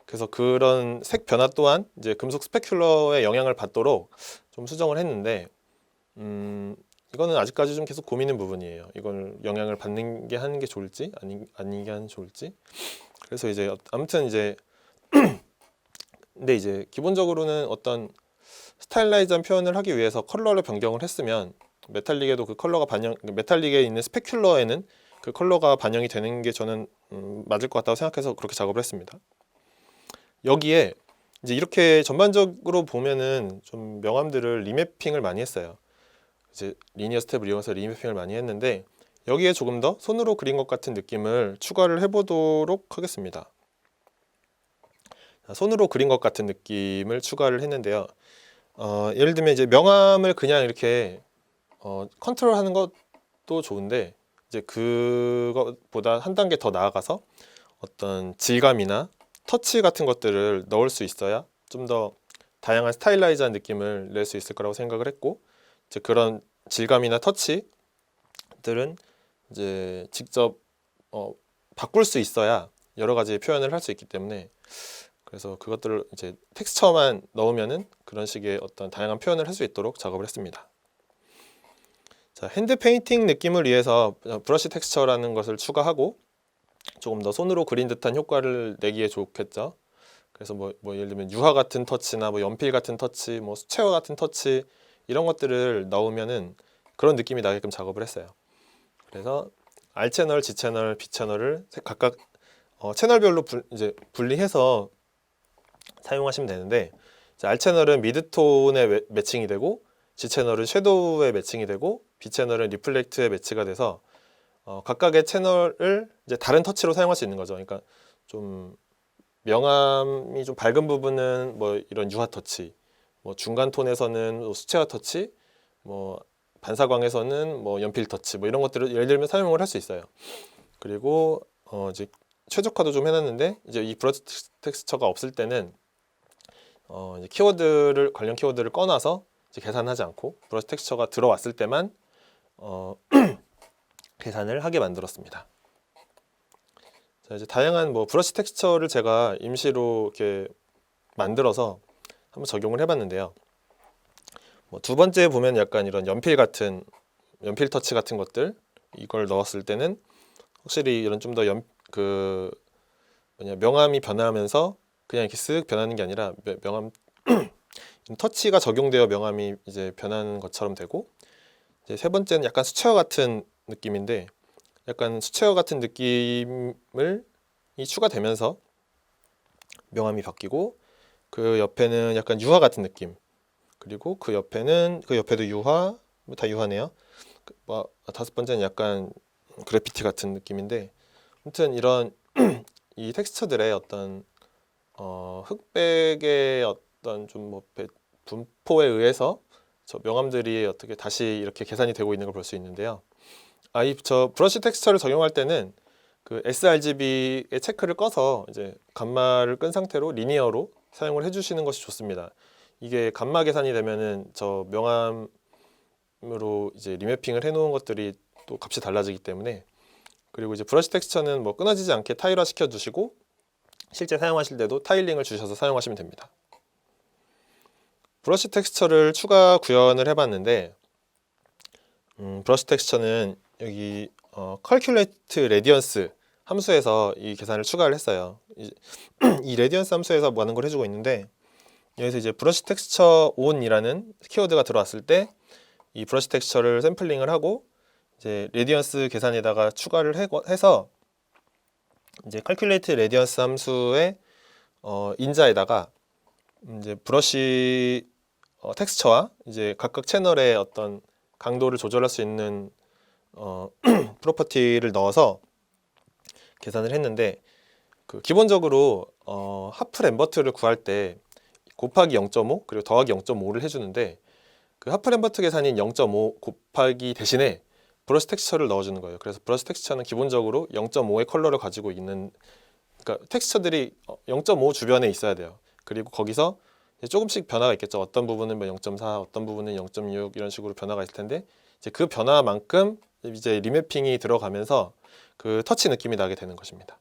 그래서 그런 색 변화 또한 이제 금속 스페큘러의 영향을 받도록 좀 수정을 했는데, 이거는 아직까지 좀 계속 고민인 부분이에요. 이걸 영향을 받는 게 하는 게 좋을지 아니게 하는 게 좋을지. 그래서 이제 아무튼 이제 근데 이제 기본적으로는 어떤 스타일라이즈한 표현을 하기 위해서 컬러를 변경을 했으면 메탈릭에도 그 컬러가 메탈릭에 있는 스페큘러에는 그 컬러가 반영이 되는 게 저는 맞을 것 같다고 생각해서 그렇게 작업을 했습니다. 여기에 이제 이렇게 전반적으로 보면은 좀 명암들을 리매핑을 많이 했어요. 이제 리니어 스텝을 이용해서 리매핑을 많이 했는데, 여기에 조금 더 손으로 그린 것 같은 느낌을 추가를 해보도록 하겠습니다. 손으로 그린 것 같은 느낌을 추가를 했는데요. 예를 들면 이제 명암을 그냥 이렇게 컨트롤하는 것도 좋은데, 이제 그것보다 한 단계 더 나아가서 어떤 질감이나 터치 같은 것들을 넣을 수 있어야 좀 더 다양한 스타일라이즈한 느낌을 낼 수 있을 거라고 생각을 했고, 이제 그런 질감이나 터치들은 이제 직접 바꿀 수 있어야 여러 가지 표현을 할 수 있기 때문에, 그래서 그것들을 이제 텍스처만 넣으면은 그런 식의 어떤 다양한 표현을 할 수 있도록 작업을 했습니다. 자, 핸드 페인팅 느낌을 위해서 브러쉬 텍스처라는 것을 추가하고 조금 더 손으로 그린 듯한 효과를 내기에 좋겠죠. 그래서 뭐 예를 들면 유화 같은 터치나 뭐 연필 같은 터치, 뭐 수채화 같은 터치, 이런 것들을 넣으면은 그런 느낌이 나게끔 작업을 했어요. 그래서 R 채널, G 채널, B 채널을 각각 채널별로 이제 분리해서 사용하시면 되는데, R 채널은 미드톤에 매칭이 되고, G 채널은 섀도우에 매칭이 되고, B 채널은 리플렉트에 매치가 돼서 각각의 채널을 이제 다른 터치로 사용할 수 있는 거죠. 그러니까 좀 명암이 좀 밝은 부분은 뭐 이런 유화 터치, 뭐 중간 톤에서는 뭐 수채화 터치, 뭐 반사광에서는 뭐 연필 터치, 뭐 이런 것들을 예를 들면 사용을 할 수 있어요. 그리고 이제 최적화도 좀 해놨는데, 이제 이 브러쉬 텍스처가 없을 때는 이제 관련 키워드를 꺼놔서 이제 계산하지 않고 브러쉬 텍스처가 들어왔을 때만 계산을 하게 만들었습니다. 자, 이제 다양한 뭐 브러쉬 텍스처를 제가 임시로 이렇게 만들어서 한번 적용을 해봤는데요. 뭐 두 번째 보면 약간 이런 연필 터치 같은 것들, 이걸 넣었을 때는 확실히 이런 좀 더 명암이 변하면서 그냥 이렇게 쓱 변하는 게 아니라 명암 터치가 적용되어 명암이 이제 변하는 것처럼 되고, 이제 세 번째는 약간 수채화 같은 느낌인데, 약간 수채화 같은 느낌을 추가되면서 명암이 바뀌고, 그 옆에는 약간 유화 같은 느낌, 그리고 그 옆에도 유화, 다 유화네요. 다섯 번째는 약간 그래피티 같은 느낌인데, 아무튼 이런 이 텍스처들의 어떤 흑백의 어떤 좀 뭐 분포에 의해서 저 명암들이 어떻게 다시 이렇게 계산이 되고 있는 걸 볼 수 있는데요. 저 브러쉬 텍스처를 적용할 때는 그 sRGB의 체크를 꺼서 이제 감마를 끈 상태로 리니어로 사용을 해주시는 것이 좋습니다. 이게 감마 계산이 되면은 저 명암으로 이제 리매핑을 해놓은 것들이 또 값이 달라지기 때문에, 그리고 이제 브러쉬 텍스처는 뭐 끊어지지 않게 타일화 시켜주시고 실제 사용하실 때도 타일링을 주셔서 사용하시면 됩니다. 브러쉬 텍스처를 추가 구현을 해봤는데, 브러쉬 텍스처는 여기 calculate radiance 함수에서 이 계산을 추가를 했어요. 이 radiance 함수에서 많은 걸 해주고 있는데, 여기서 이제 브러쉬 텍스처 on이라는 키워드가 들어왔을 때 이 브러쉬 텍스처를 샘플링을 하고 이제 레디언스 계산에다가 추가를 해서 이제 calculate radiance 함수의 인자에다가 이제 브러쉬 텍스처와 이제 각각 채널의 어떤 강도를 조절할 수 있는 프로퍼티를 넣어서 계산을 했는데, 그 기본적으로 하프 램버트를 구할 때 곱하기 0.5 그리고 더하기 0.5를 해주는데, 그 하프 램버트 계산인 0.5 곱하기 대신에 브러쉬 텍스처를 넣어주는 거예요. 그래서 브러쉬 텍스처는 기본적으로 0.5의 컬러를 가지고 있는, 그러니까 텍스처들이 0.5 주변에 있어야 돼요. 그리고 거기서 조금씩 변화가 있겠죠. 어떤 부분은 뭐 0.4, 어떤 부분은 0.6 이런 식으로 변화가 있을 텐데, 이제 그 변화만큼 이제 리매핑이 들어가면서 그 터치 느낌이 나게 되는 것입니다.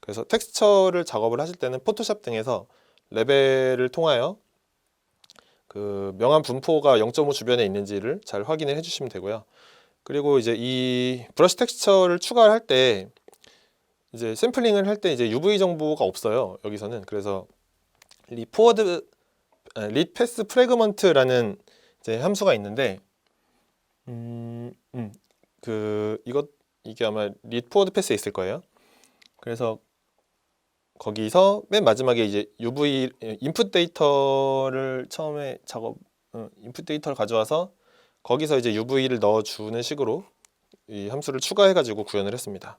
그래서 텍스처를 작업을 하실 때는 포토샵 등에서 레벨을 통하여 그 명암 분포가 0.5 주변에 있는지를 잘 확인을 해주시면 되고요. 그리고 이제 이 브러쉬 텍스처를 추가할 때 이제 샘플링을 할 때 이제 UV 정보가 없어요. 여기서는. 그래서 릿 패스 프래그먼트라는 이제 함수가 있는데 이게 아마 릿 포워드 패스에 있을 거예요. 그래서 거기서 맨 마지막에 이제 UV 인풋 데이터를 처음에 인풋 데이터를 가져와서 거기서 이제 UV를 넣어주는 식으로 이 함수를 추가해가지고 구현을 했습니다.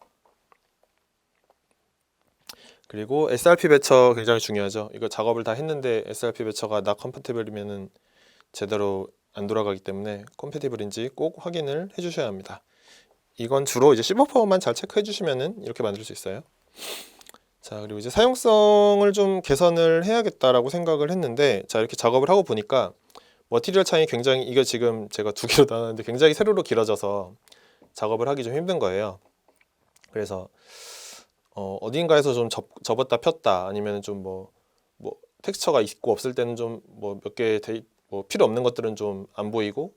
그리고 SRP 배처 굉장히 중요하죠. 이거 작업을 다 했는데 SRP 배처가 not compatible이면은 제대로 안 돌아가기 때문에 컴패티블인지 꼭 확인을 해주셔야 합니다. 이건 주로 이제 시버퍼만 잘 체크해 주시면은 이렇게 만들 수 있어요. 자, 그리고 이제 사용성을 좀 개선을 해야겠다라고 생각을 했는데, 자, 이렇게 작업을 하고 보니까 머티리얼 창이 굉장히, 이거 지금 제가 2개로 나눴는데 굉장히 세로로 길어져서 작업을 하기 좀 힘든 거예요. 그래서 어딘가에서 좀 접었다 폈다, 아니면 좀 뭐 텍스처가 있고 없을 때는 좀 뭐 몇 개 필요 없는 것들은 좀 안 보이고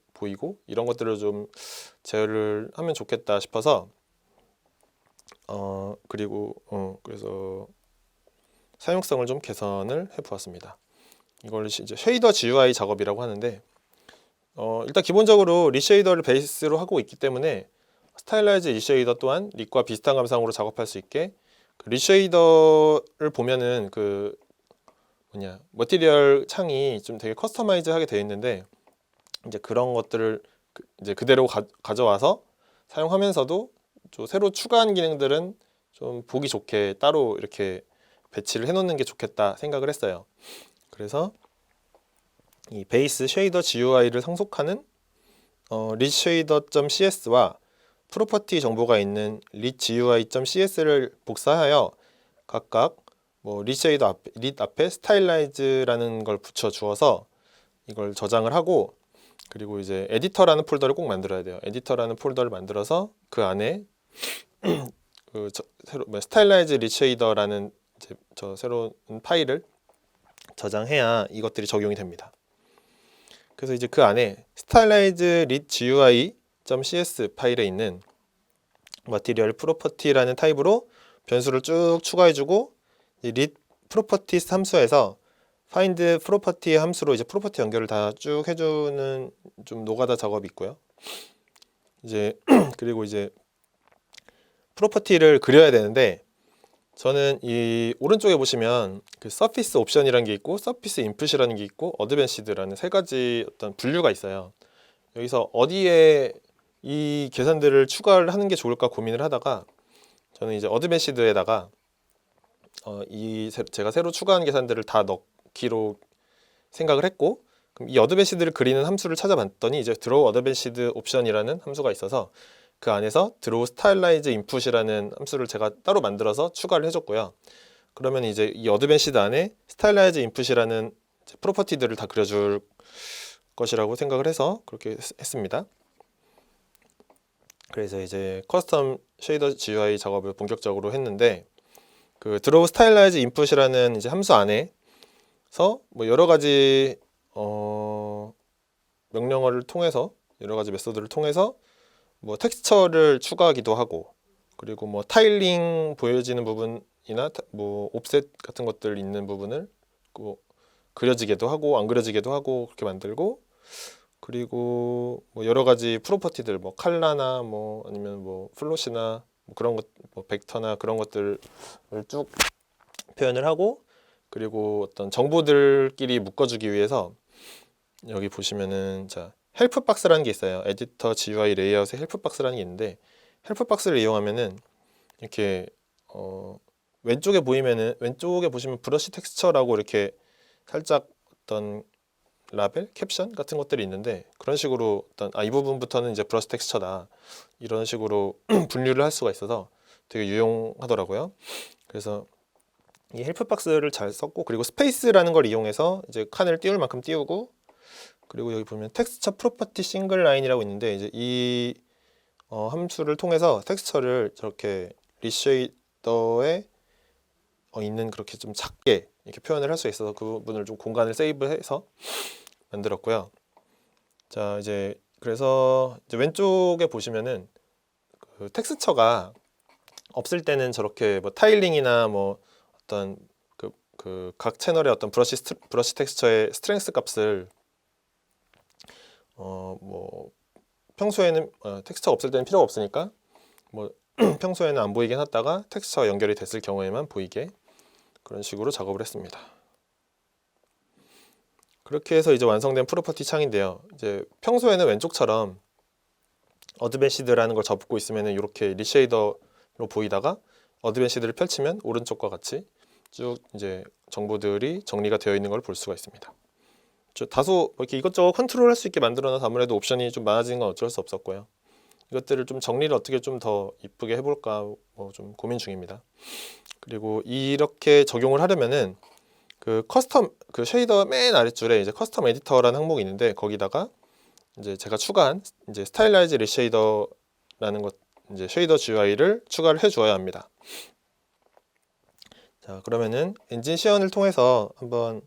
이런 것들을 좀 제어를 하면 좋겠다 싶어서 그래서 사용성을 좀 개선을 해 보았습니다. 이걸 이제 쉐이더 GUI 작업이라고 하는데 일단 기본적으로 리쉐이더를 베이스로 하고 있기 때문에 스타일라이즈 리쉐이더 또한 릿과 비슷한 감상으로 작업할 수 있게 그 리쉐이더를 보면은 머티리얼 창이 좀 되게 커스터마이즈하게 되어 있는데, 이제 그런 것들을 이제 그대로 가져와서 사용하면서도 좀 새로 추가한 기능들은 좀 보기 좋게 따로 이렇게 배치를 해놓는 게 좋겠다 생각을 했어요. 그래서 이 베이스 쉐이더 GUI를 상속하는 릿쉐이더.cs와 프로퍼티 정보가 있는 릿GUI.cs를 복사하여 각각 릿쉐이더 릿 앞에 스타일라이즈라는 걸 붙여 주어서 이걸 저장을 하고, 그리고 이제 에디터라는 폴더를 꼭 만들어야 돼요. 에디터라는 폴더를 만들어서 그 안에 스타일라이즈 릿쉐이더라는 저 새로운 파일을 저장해야 이것들이 적용이 됩니다. 그래서 이제 그 안에 스타일라이즈 릿 GUI.cs 파일에 있는 머티리얼 프로퍼티라는 타입으로 변수를 쭉 추가해주고, 릿 프로퍼티스 함수에서 find 프로퍼티 함수로 이제 프로퍼티 연결을 다 쭉 해주는 좀 노가다 작업이 있고요. 이제 그리고 이제 프로퍼티를 그려야 되는데, 저는 이 오른쪽에 보시면 그 서피스 옵션이라는 게 있고 서피스 인풋이라는 게 있고 어드밴시드라는 세 가지 어떤 분류가 있어요. 여기서 어디에 이 계산들을 추가를 하는 게 좋을까 고민을 하다가 저는 이제 어드밴시드에다가 제가 새로 추가한 계산들을 다 넣기로 생각을 했고, 그럼 이 어드밴시드를 그리는 함수를 찾아봤더니 이제 드로우 어드밴시드 옵션이라는 함수가 있어서 그 안에서 드로우 스타일라이즈 인풋이라는 함수를 제가 따로 만들어서 추가를 해줬고요. 그러면 이제 이 어드밴시드 안에 스타일라이즈 인풋이라는 프로퍼티들을 다 그려줄 것이라고 생각을 해서 그렇게 했습니다. 그래서 이제 커스텀 쉐이더 GUI 작업을 본격적으로 했는데, 그 드로우 스타일라이즈 인풋이라는 이제 함수 안에서 여러 가지 명령어를 통해서 여러 가지 메소드를 통해서 텍스처를 추가하기도 하고, 그리고 타일링 보여지는 부분이나 옵셋 같은 것들 있는 부분을 그려지게도 하고 안 그려지게도 하고 그렇게 만들고, 그리고 여러 가지 프로퍼티들 컬러나 아니면 플롯이나 그런 것 벡터나 그런 것들을 쭉 표현을 하고, 그리고 어떤 정보들끼리 묶어주기 위해서 여기 보시면은 헬프 박스라는 게 있어요. 에디터 GUI 레이아웃에 헬프 박스라는 게 있는데, 헬프 박스를 이용하면은 이렇게 왼쪽에 보시면 브러쉬 텍스처라고 이렇게 살짝 어떤 라벨, 캡션 같은 것들이 있는데, 그런 식으로 이 부분부터는 이제 브러쉬 텍스처다 이런 식으로 분류를 할 수가 있어서 되게 유용하더라고요. 그래서 이 헬프 박스를 잘 썼고, 그리고 스페이스라는 걸 이용해서 이제 칸을 띄울 만큼 띄우고, 그리고 여기 보면 텍스처 프로퍼티 싱글 라인이라고 있는데, 이제 이 함수를 통해서 텍스처를 저렇게 리쉐이더에 있는 그렇게 좀 작게 이렇게 표현을 할 수 있어서 그 부분을 좀 공간을 세이브해서 만들었고요. 자, 이제 그래서 이제 왼쪽에 보시면은 그 텍스처가 없을 때는 저렇게 뭐 타일링이나 뭐 어떤 그 각 채널의 어떤 브러쉬 텍스처의 스트렝스 값을 뭐 평소에는 텍스처가 없을 때는 필요가 없으니까 뭐 평소에는 안 보이게 해놨다가 텍스처가 연결이 됐을 경우에만 보이게 그런 식으로 작업을 했습니다. 그렇게 해서 이제 완성된 프로퍼티 창인데요. 이제 평소에는 왼쪽처럼 어드밴시드라는 걸 접고 있으면 이렇게 리쉐이더로 보이다가 어드밴시드를 펼치면 오른쪽과 같이 쭉 이제 정보들이 정리가 되어 있는 걸 볼 수가 있습니다. 다소 이렇게 이것저것 컨트롤할 수 있게 만들어놔서 아무래도 옵션이 좀 많아지는 건 어쩔 수 없었고요. 이것들을 좀 정리를 어떻게 좀 더 이쁘게 해볼까 뭐 좀 고민 중입니다. 그리고 이렇게 적용을 하려면은 그 커스텀 그 쉐이더 맨 아랫줄에 이제 커스텀 에디터라는 항목이 있는데 거기다가 이제 제가 추가한 이제 스타일라이즈 리쉐이더라는 것 이제 쉐이더 GUI를 추가를 해주어야 합니다. 자, 그러면은 엔진 시연을 통해서 한번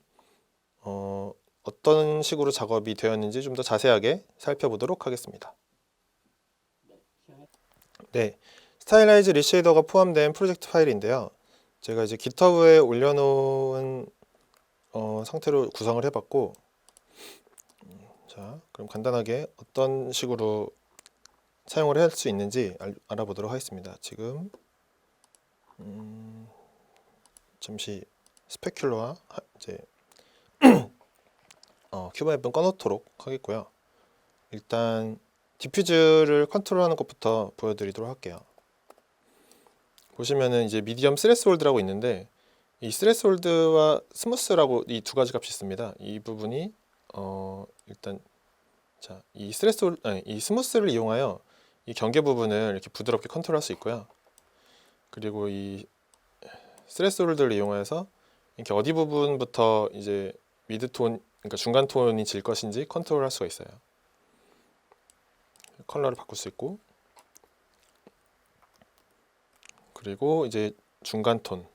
어떤 식으로 작업이 되었는지 좀 더 자세하게 살펴보도록 하겠습니다. 네, 스타일라이즈 리쉐이더가 포함된 프로젝트 파일인데요. 제가 이제 GitHub에 올려놓은 상태로 구성을 해봤고, 자, 그럼 간단하게 어떤 식으로 사용을 할 수 있는지 알아보도록 하겠습니다. 지금 잠시 스페큘러와 이제 큐브 앱은 꺼놓도록 하겠고요. 일단 디퓨즈를 컨트롤하는 것부터 보여드리도록 할게요. 보시면은 이제 미디엄 스레스홀드라고 있는데 이 스레스홀드와 스무스라고 이 두 가지 값이 있습니다. 이 부분이 일단 자, 이 스무스를 이용하여 이 경계 부분을 이렇게 부드럽게 컨트롤할 수 있고요. 그리고 이 스레스홀드를 이용해서 이렇게 어디 부분부터 이제 미드톤 그러니까 중간 톤이 질 것인지 컨트롤할 수가 있어요. 컬러를 바꿀 수 있고 그리고 이제 중간 톤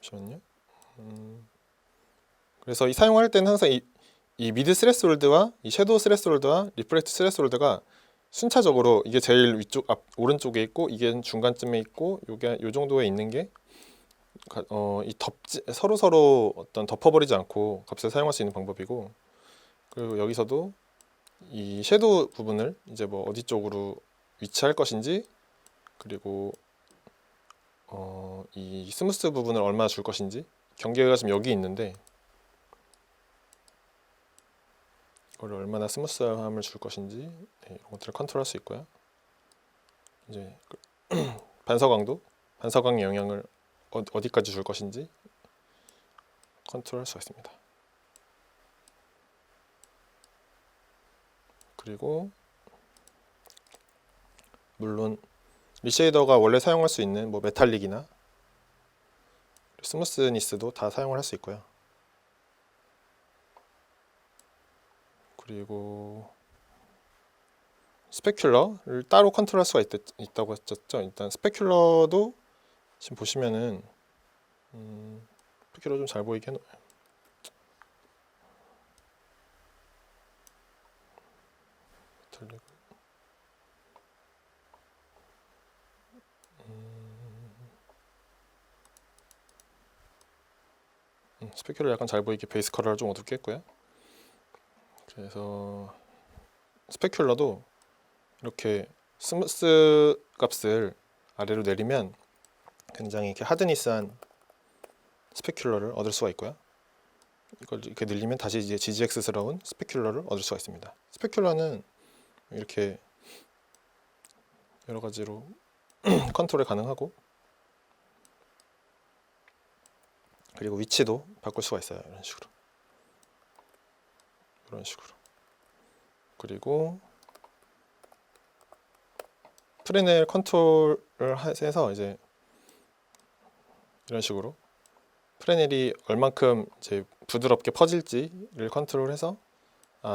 잠시만요. 그래서 이 사용할 때는 항상 이 미드 스레스홀드와 이 섀도우 스레스홀드와 리프렉트 스레스홀드가 순차적으로 이게 제일 위쪽 오른쪽에 있고 이게 중간쯤에 있고 요게 요 정도에 있는 게 서로 어떤 덮어버리지 않고 값을 사용할 수 있는 방법이고 그리고 여기서도 이 섀도우 부분을 이제 뭐 어디 쪽으로 위치할 것인지 그리고 이 스무스 부분을 얼마나 줄 것인지 경계가 지금 여기 있는데 이거를 얼마나 스무스함을 줄 것인지 이런 것들을 컨트롤할 수 있고요. 이제 반사광 영향을 어디까지 줄 것인지 컨트롤할 수가 있습니다. 그리고 물론 리쉐이더가 원래 사용할 수 있는 뭐 메탈릭이나 스무스니스도 다 사용을 할 수 있고요. 그리고 스페큘러를 따로 컨트롤할 수가 있다고 했었죠. 일단 스페큘러도 지금 보시면은 스페큘러 좀 잘 보이게 해놓아요. 스페큘러 약간 잘 보이게 베이스 컬러를 좀 어둡게 했고요. 그래서 스페큘러도 이렇게 스무스 값을 아래로 내리면 굉장히 이렇게 하드니스한 스페큘러를 얻을 수가 있고요. 이걸 이렇게 늘리면 다시 이제 GGX스러운 스페큘러를 얻을 수가 있습니다. 스페큘러는 이렇게 여러 가지로 컨트롤이 가능하고 그리고 위치도 바꿀 수가 있어요. 이런 식으로 그리고 프레넬 컨트롤을 해서 이제 이런 식으로 프레넬이 얼만큼 이제 부드럽게 퍼질지를 컨트롤해서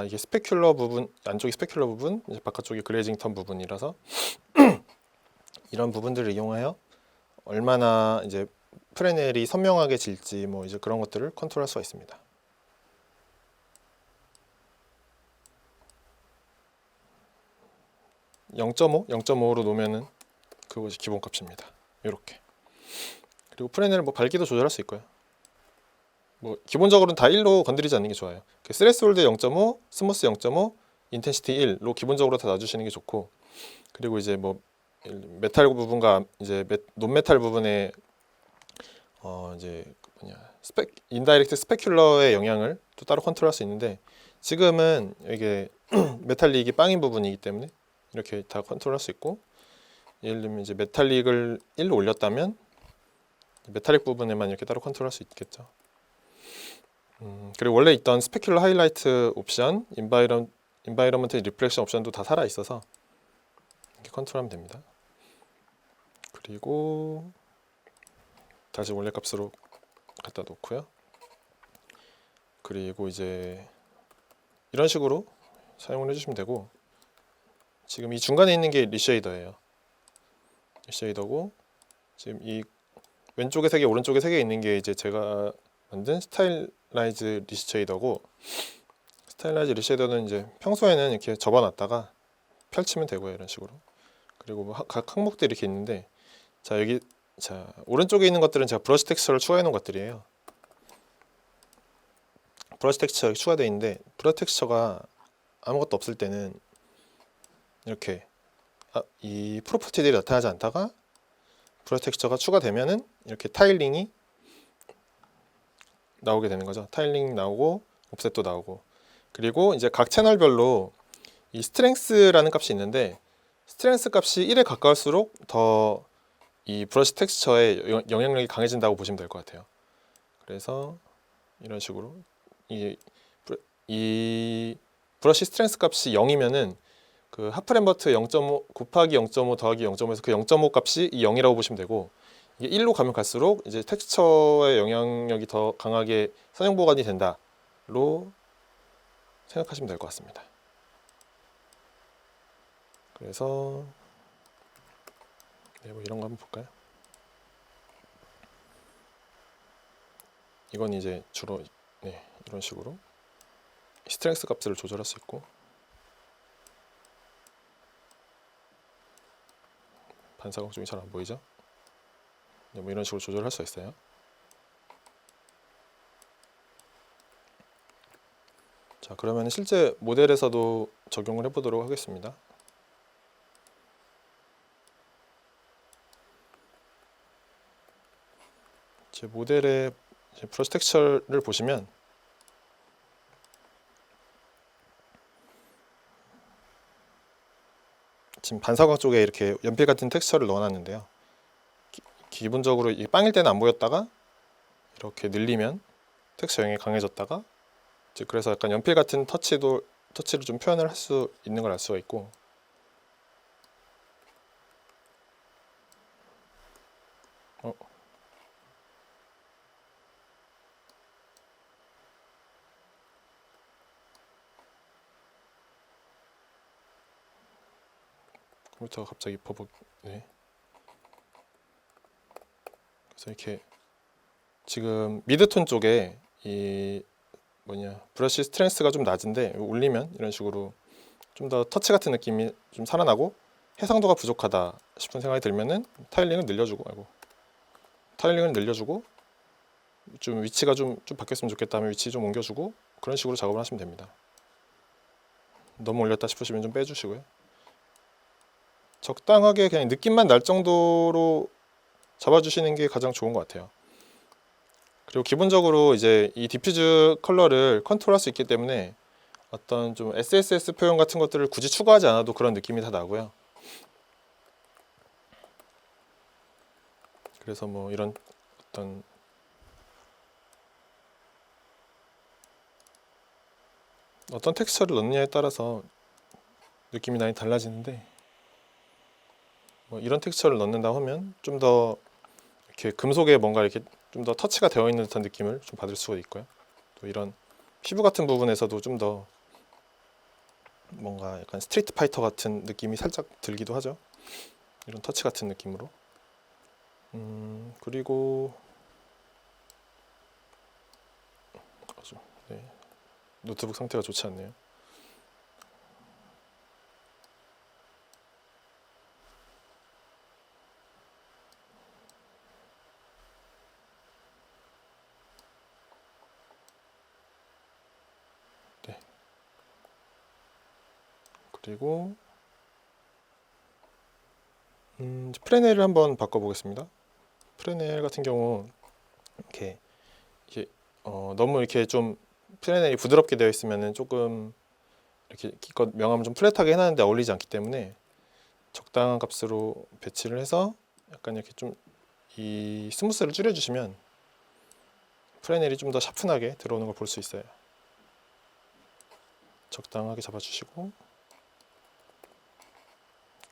이게 스페큘러 부분, 안쪽이 스페큘러 부분, 이제 바깥쪽이 글레이징 턴 부분이라서 이런 부분들을 이용하여 얼마나 이제 프레넬이 선명하게 질지 뭐 이제 그런 것들을 컨트롤할 수가 있습니다. 0.5로 놓으면은 그것이 기본 값입니다. 이렇게. 그리고 프레넬 뭐 밝기도 조절할 수 있고요. 뭐 기본적으로는 다 1로 건드리지 않는 게 좋아요. 스레스홀드 0.5, 스무스 0.5, 인텐시티 1로 기본적으로 다 놔주시는 게 좋고, 그리고 이제 뭐 메탈 부분과 이제 논메탈 부분에 이제 인다이렉트 스페큘러의 영향을 또 따로 컨트롤할 수 있는데, 지금은 이게 메탈릭이 빵인 부분이기 때문에 이렇게 다 컨트롤할 수 있고, 예를 들면 이제 메탈릭을 1로 올렸다면 메탈릭 부분에만 이렇게 따로 컨트롤할 수 있겠죠. 그리고 원래 있던 스페큘러 하이라이트 옵션, 인바이러먼트 리플렉션 옵션도 다 살아 있어서 이렇게 컨트롤하면 됩니다. 그리고 다시 원래 값으로 갖다 놓고요. 그리고 이제 이런 식으로 사용을 해주시면 되고, 지금 이 중간에 있는 게 리쉐이더예요. 리쉐이더고, 지금 이 왼쪽에 3개, 오른쪽에 3개 있는 게 이제 제가 만든 스타일라이즈 리쉐이더고, 스타일라이즈 리쉐이더는 이제 평소에는 이렇게 접어놨다가 펼치면 되고요, 이런 식으로. 그리고 뭐 각 항목들이 이렇게 있는데, 자 오른쪽에 있는 것들은 제가 브러쉬 텍스처를 추가해 놓은 것들이에요. 브러쉬 텍스처가 추가되어 있는데, 브러쉬 텍스처가 아무것도 없을 때는 이렇게 이 프로퍼티들이 나타나지 않다가 브러쉬 텍스처가 추가되면은 이렇게 타일링이 나오게 되는 거죠. 타일링 나오고 옵셋도 나오고, 그리고 이제 각 채널별로 이 스트렝스라는 값이 있는데, 스트렝스 값이 1에 가까울수록 더 이 브러쉬 텍스처의 영향력이 강해진다고 보시면 될 것 같아요. 그래서 이런 식으로 이 브러쉬 스트렝스 값이 0이면은 그 하프램버트 0.5 곱하기 0.5 더하기 0.5에서 그 0.5 값이 이 0이라고 보시면 되고, 이게 1로 가면 갈수록 이제 텍스처의 영향력이 더 강하게 선형 보관이 된다로 생각하시면 될 것 같습니다. 그래서 뭐 이런 거 한번 볼까요? 이건 이제 주로 이런 식으로 스트렝스 값을 조절할 수 있고, 반사광 쪽이 잘 안 보이죠? 뭐 이런 식으로 조절할 수 있어요. 자, 그러면 실제 모델에서도 적용을 해보도록 하겠습니다. 제 모델의 브러쉬 텍스처를 보시면 지금 반사광 쪽에 이렇게 연필 같은 텍스처를 넣어놨는데요. 기본적으로 이 빵일 때는 안 보였다가 이렇게 늘리면 텍스처 영향이 강해졌다가, 그래서 약간 연필 같은 터치를 좀 표현을 할 수 있는 걸 알 수가 있고, 컴퓨터가 갑자기 그래서 이렇게 지금 미드톤 쪽에 이 브러쉬 스트렝스가 좀 낮은데 올리면 이런 식으로 좀 더 터치 같은 느낌이 좀 살아나고, 해상도가 부족하다 싶은 생각이 들면은 타일링을 늘려주고 좀 위치가 좀 바뀌었으면 좋겠다 하면 위치 좀 옮겨주고, 그런 식으로 작업을 하시면 됩니다. 너무 올렸다 싶으시면 좀 빼주시고요. 적당하게 그냥 느낌만 날 정도로 잡아주시는 게 가장 좋은 것 같아요. 그리고 기본적으로 이제 이 디퓨즈 컬러를 컨트롤할 수 있기 때문에 어떤 좀 SSS 표현 같은 것들을 굳이 추가하지 않아도 그런 느낌이 다 나고요. 그래서 뭐 이런 어떤 텍스처를 넣느냐에 따라서 느낌이 많이 달라지는데, 뭐 이런 텍스처를 넣는다 하면 좀 더 이렇게 금속에 뭔가 이렇게 좀 더 터치가 되어 있는 듯한 느낌을 좀 받을 수가 있고요. 또 이런 피부 같은 부분에서도 좀 더 뭔가 약간 스트리트 파이터 같은 느낌이 살짝 들기도 하죠. 이런 터치 같은 느낌으로. 그리고 네, 노트북 상태가 좋지 않네요. 네. 그리고 프레넬을 한번 바꿔보겠습니다. 프레넬 같은 경우 이렇게 너무 이렇게 좀 프레넬이 부드럽게 되어 있으면은 조금 이렇게 기껏 명암을 좀 플랫하게 해놨는데 어울리지 않기 때문에 적당한 값으로 배치를 해서 약간 이렇게 좀 이 스무스를 줄여주시면 프레넬이 좀 더 샤픈하게 들어오는 걸 볼 수 있어요. 적당하게 잡아주시고,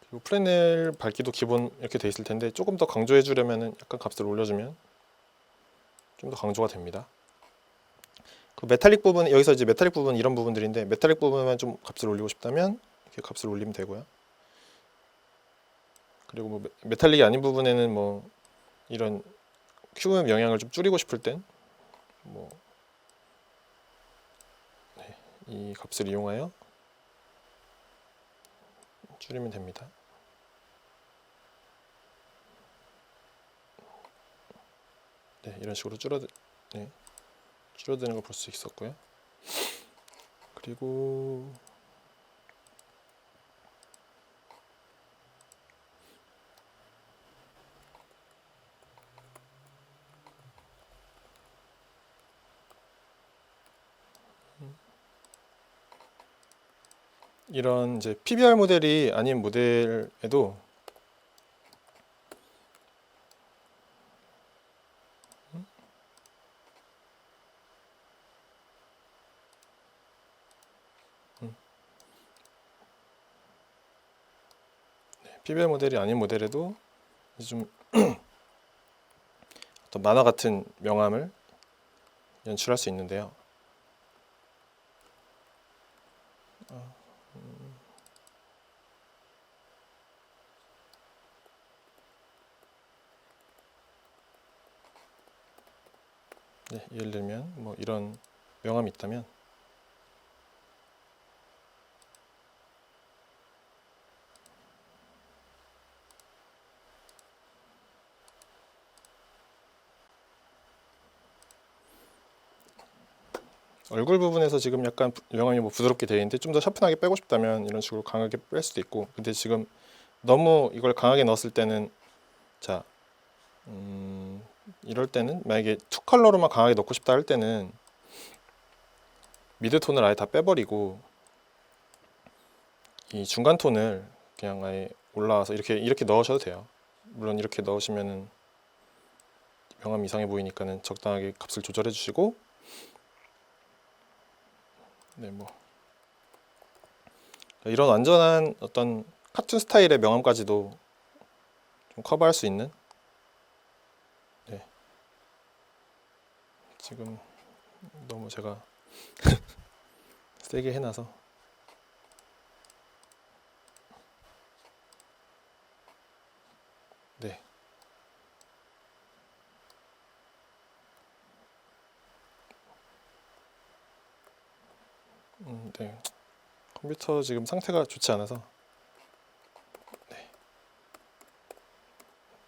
그리고 프레넬 밝기도 기본 이렇게 돼 있을 텐데 조금 더 강조해 주려면 약간 값을 올려주면 좀 더 강조가 됩니다. 그 메탈릭 부분, 여기서 이제 메탈릭 부분 이런 부분들인데 메탈릭 부분만 좀 값을 올리고 싶다면 이렇게 값을 올리면 되고요. 그리고 뭐 메탈릭이 아닌 부분에는 뭐 이런 QM 영향을 좀 줄이고 싶을 땐 뭐 이 값을 이용하여 줄이면 됩니다. 네, 이런 식으로 줄어드는 걸 볼 수 있었고요. 그리고 이런 이제 PBR 모델이 아닌 모델에도 PBR 모델이 아닌 모델에도 좀 어떤 만화 같은 명암을 연출할 수 있는데요. 네, 예를 들면 뭐 이런 명암이 있다면 얼굴 부분에서 지금 약간 명암이 뭐 부드럽게 되어 있는데 좀 더 샤픈하게 빼고 싶다면 이런 식으로 강하게 뺄 수도 있고, 근데 지금 너무 이걸 강하게 넣었을 때는 자 이럴 때는 만약에 투 컬러로만 강하게 넣고 싶다 할 때는 미드 톤을 아예 다 빼버리고 이 중간 톤을 그냥 아예 올라와서 이렇게 넣으셔도 돼요. 물론 이렇게 넣으시면은 명암 이상해 보이니까는 적당하게 값을 조절해 주시고, 네, 뭐 이런 완전한 어떤 카툰 스타일의 명암까지도 좀 커버할 수 있는, 네, 지금 너무 제가 세게 해놔서 네, 네, 컴퓨터 지금 상태가 좋지 않아서 네,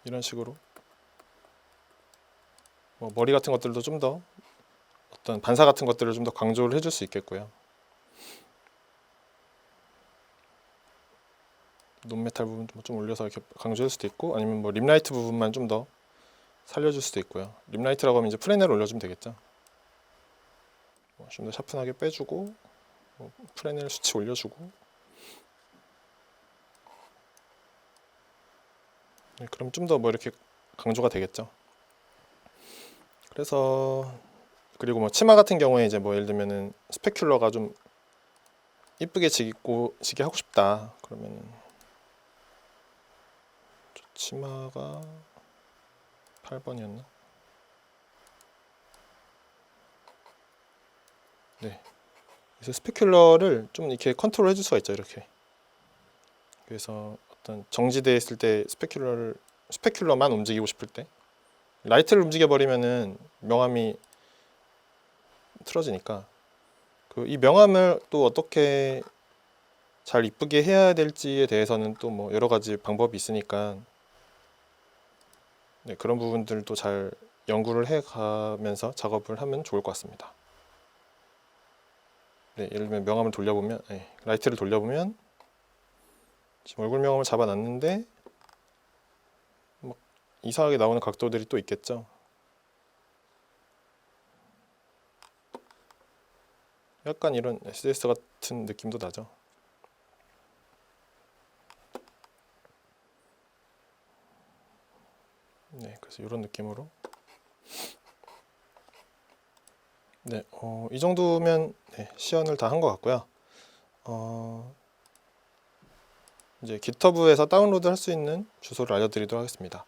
이런 식으로 뭐 머리 같은 것들도 좀 더 어떤 반사 같은 것들을 좀 더 강조를 해줄 수 있겠고요. 논메탈 부분 좀 올려서 이렇게 강조할 수도 있고, 아니면 뭐 립라이트 부분만 좀 더 살려줄 수도 있고요. 립라이트라고 하면 이제 프레넬 올려주면 되겠죠. 좀 더 샤픈하게 빼주고 프레넬 수치 올려주고, 네, 그럼 좀 더 뭐 이렇게 강조가 되겠죠. 그래서 그리고 뭐 치마 같은 경우에 이제 뭐 예를 들면은 스페큘러가 좀 이쁘게 지게 하고 싶다 그러면은 치마가 8번이었나? 네, 그래서 스페큘러를 좀 이렇게 컨트롤 해줄 수가 있죠. 이렇게. 그래서 어떤 정지되어 있을 때 스페큘러만 움직이고 싶을 때, 라이트를 움직여 버리면은 명암이 틀어지니까 이 명암을 또 어떻게 잘 이쁘게 해야 될지에 대해서는 또 뭐 여러 가지 방법이 있으니까, 네, 그런 부분들도 잘 연구를 해 가면서 작업을 하면 좋을 것 같습니다. 네, 예를 들면 명암을 돌려보면, 네, 라이트를 돌려보면 지금 얼굴 명암을 잡아놨는데 막 이상하게 나오는 각도들이 또 있겠죠. 약간 이런 SDS 같은 느낌도 나죠. 네, 그래서 이런 느낌으로. 네, 이 정도면 네, 시연을 다 한 것 같고요. 이제 GitHub에서 다운로드 할 수 있는 주소를 알려드리도록 하겠습니다.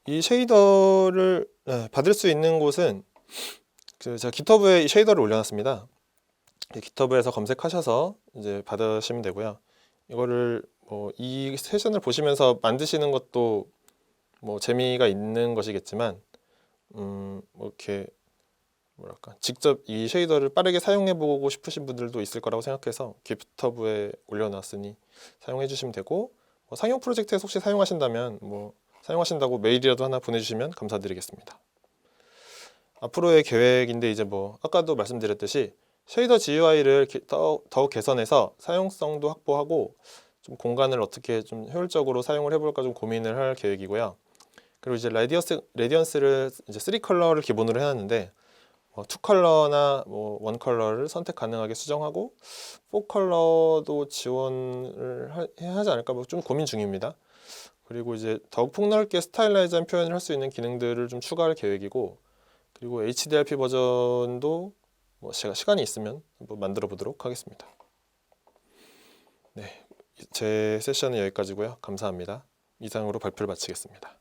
이 쉐이더를 받을 수 있는 곳은 제가 GitHub에 이 쉐이더를 올려놨습니다. GitHub에서 검색하셔서 이제 받으시면 되고요. 이거를 이 세션을 보시면서 만드시는 것도 뭐 재미가 있는 것이겠지만, 뭐 이렇게 뭐랄까 직접 이 쉐이더를 빠르게 사용해보고 싶으신 분들도 있을 거라고 생각해서 GitHub에 올려놨으니 사용해 주시면 되고, 상용 프로젝트에서 혹시 사용하신다면 사용하신다고 메일이라도 하나 보내주시면 감사드리겠습니다. 앞으로의 계획인데, 이제 아까도 말씀드렸듯이 쉐이더 GUI를 더욱 개선해서 사용성도 확보하고 좀 공간을 어떻게 좀 효율적으로 사용을 해볼까 좀 고민을 할 계획이고요. 그리고 이제 레디언스를 이제 3컬러를 기본으로 해놨는데 2컬러나 1컬러를 선택 가능하게 수정하고 4컬러도 지원을 해야 하지 않을까 좀 고민 중입니다. 그리고 이제 더욱 폭넓게 스타일라이즈한 표현을 할 수 있는 기능들을 좀 추가할 계획이고, 그리고 HDRP 버전도 제가 시간이 있으면 한번 만들어 보도록 하겠습니다. 네, 제 세션은 여기까지고요. 감사합니다. 이상으로 발표를 마치겠습니다.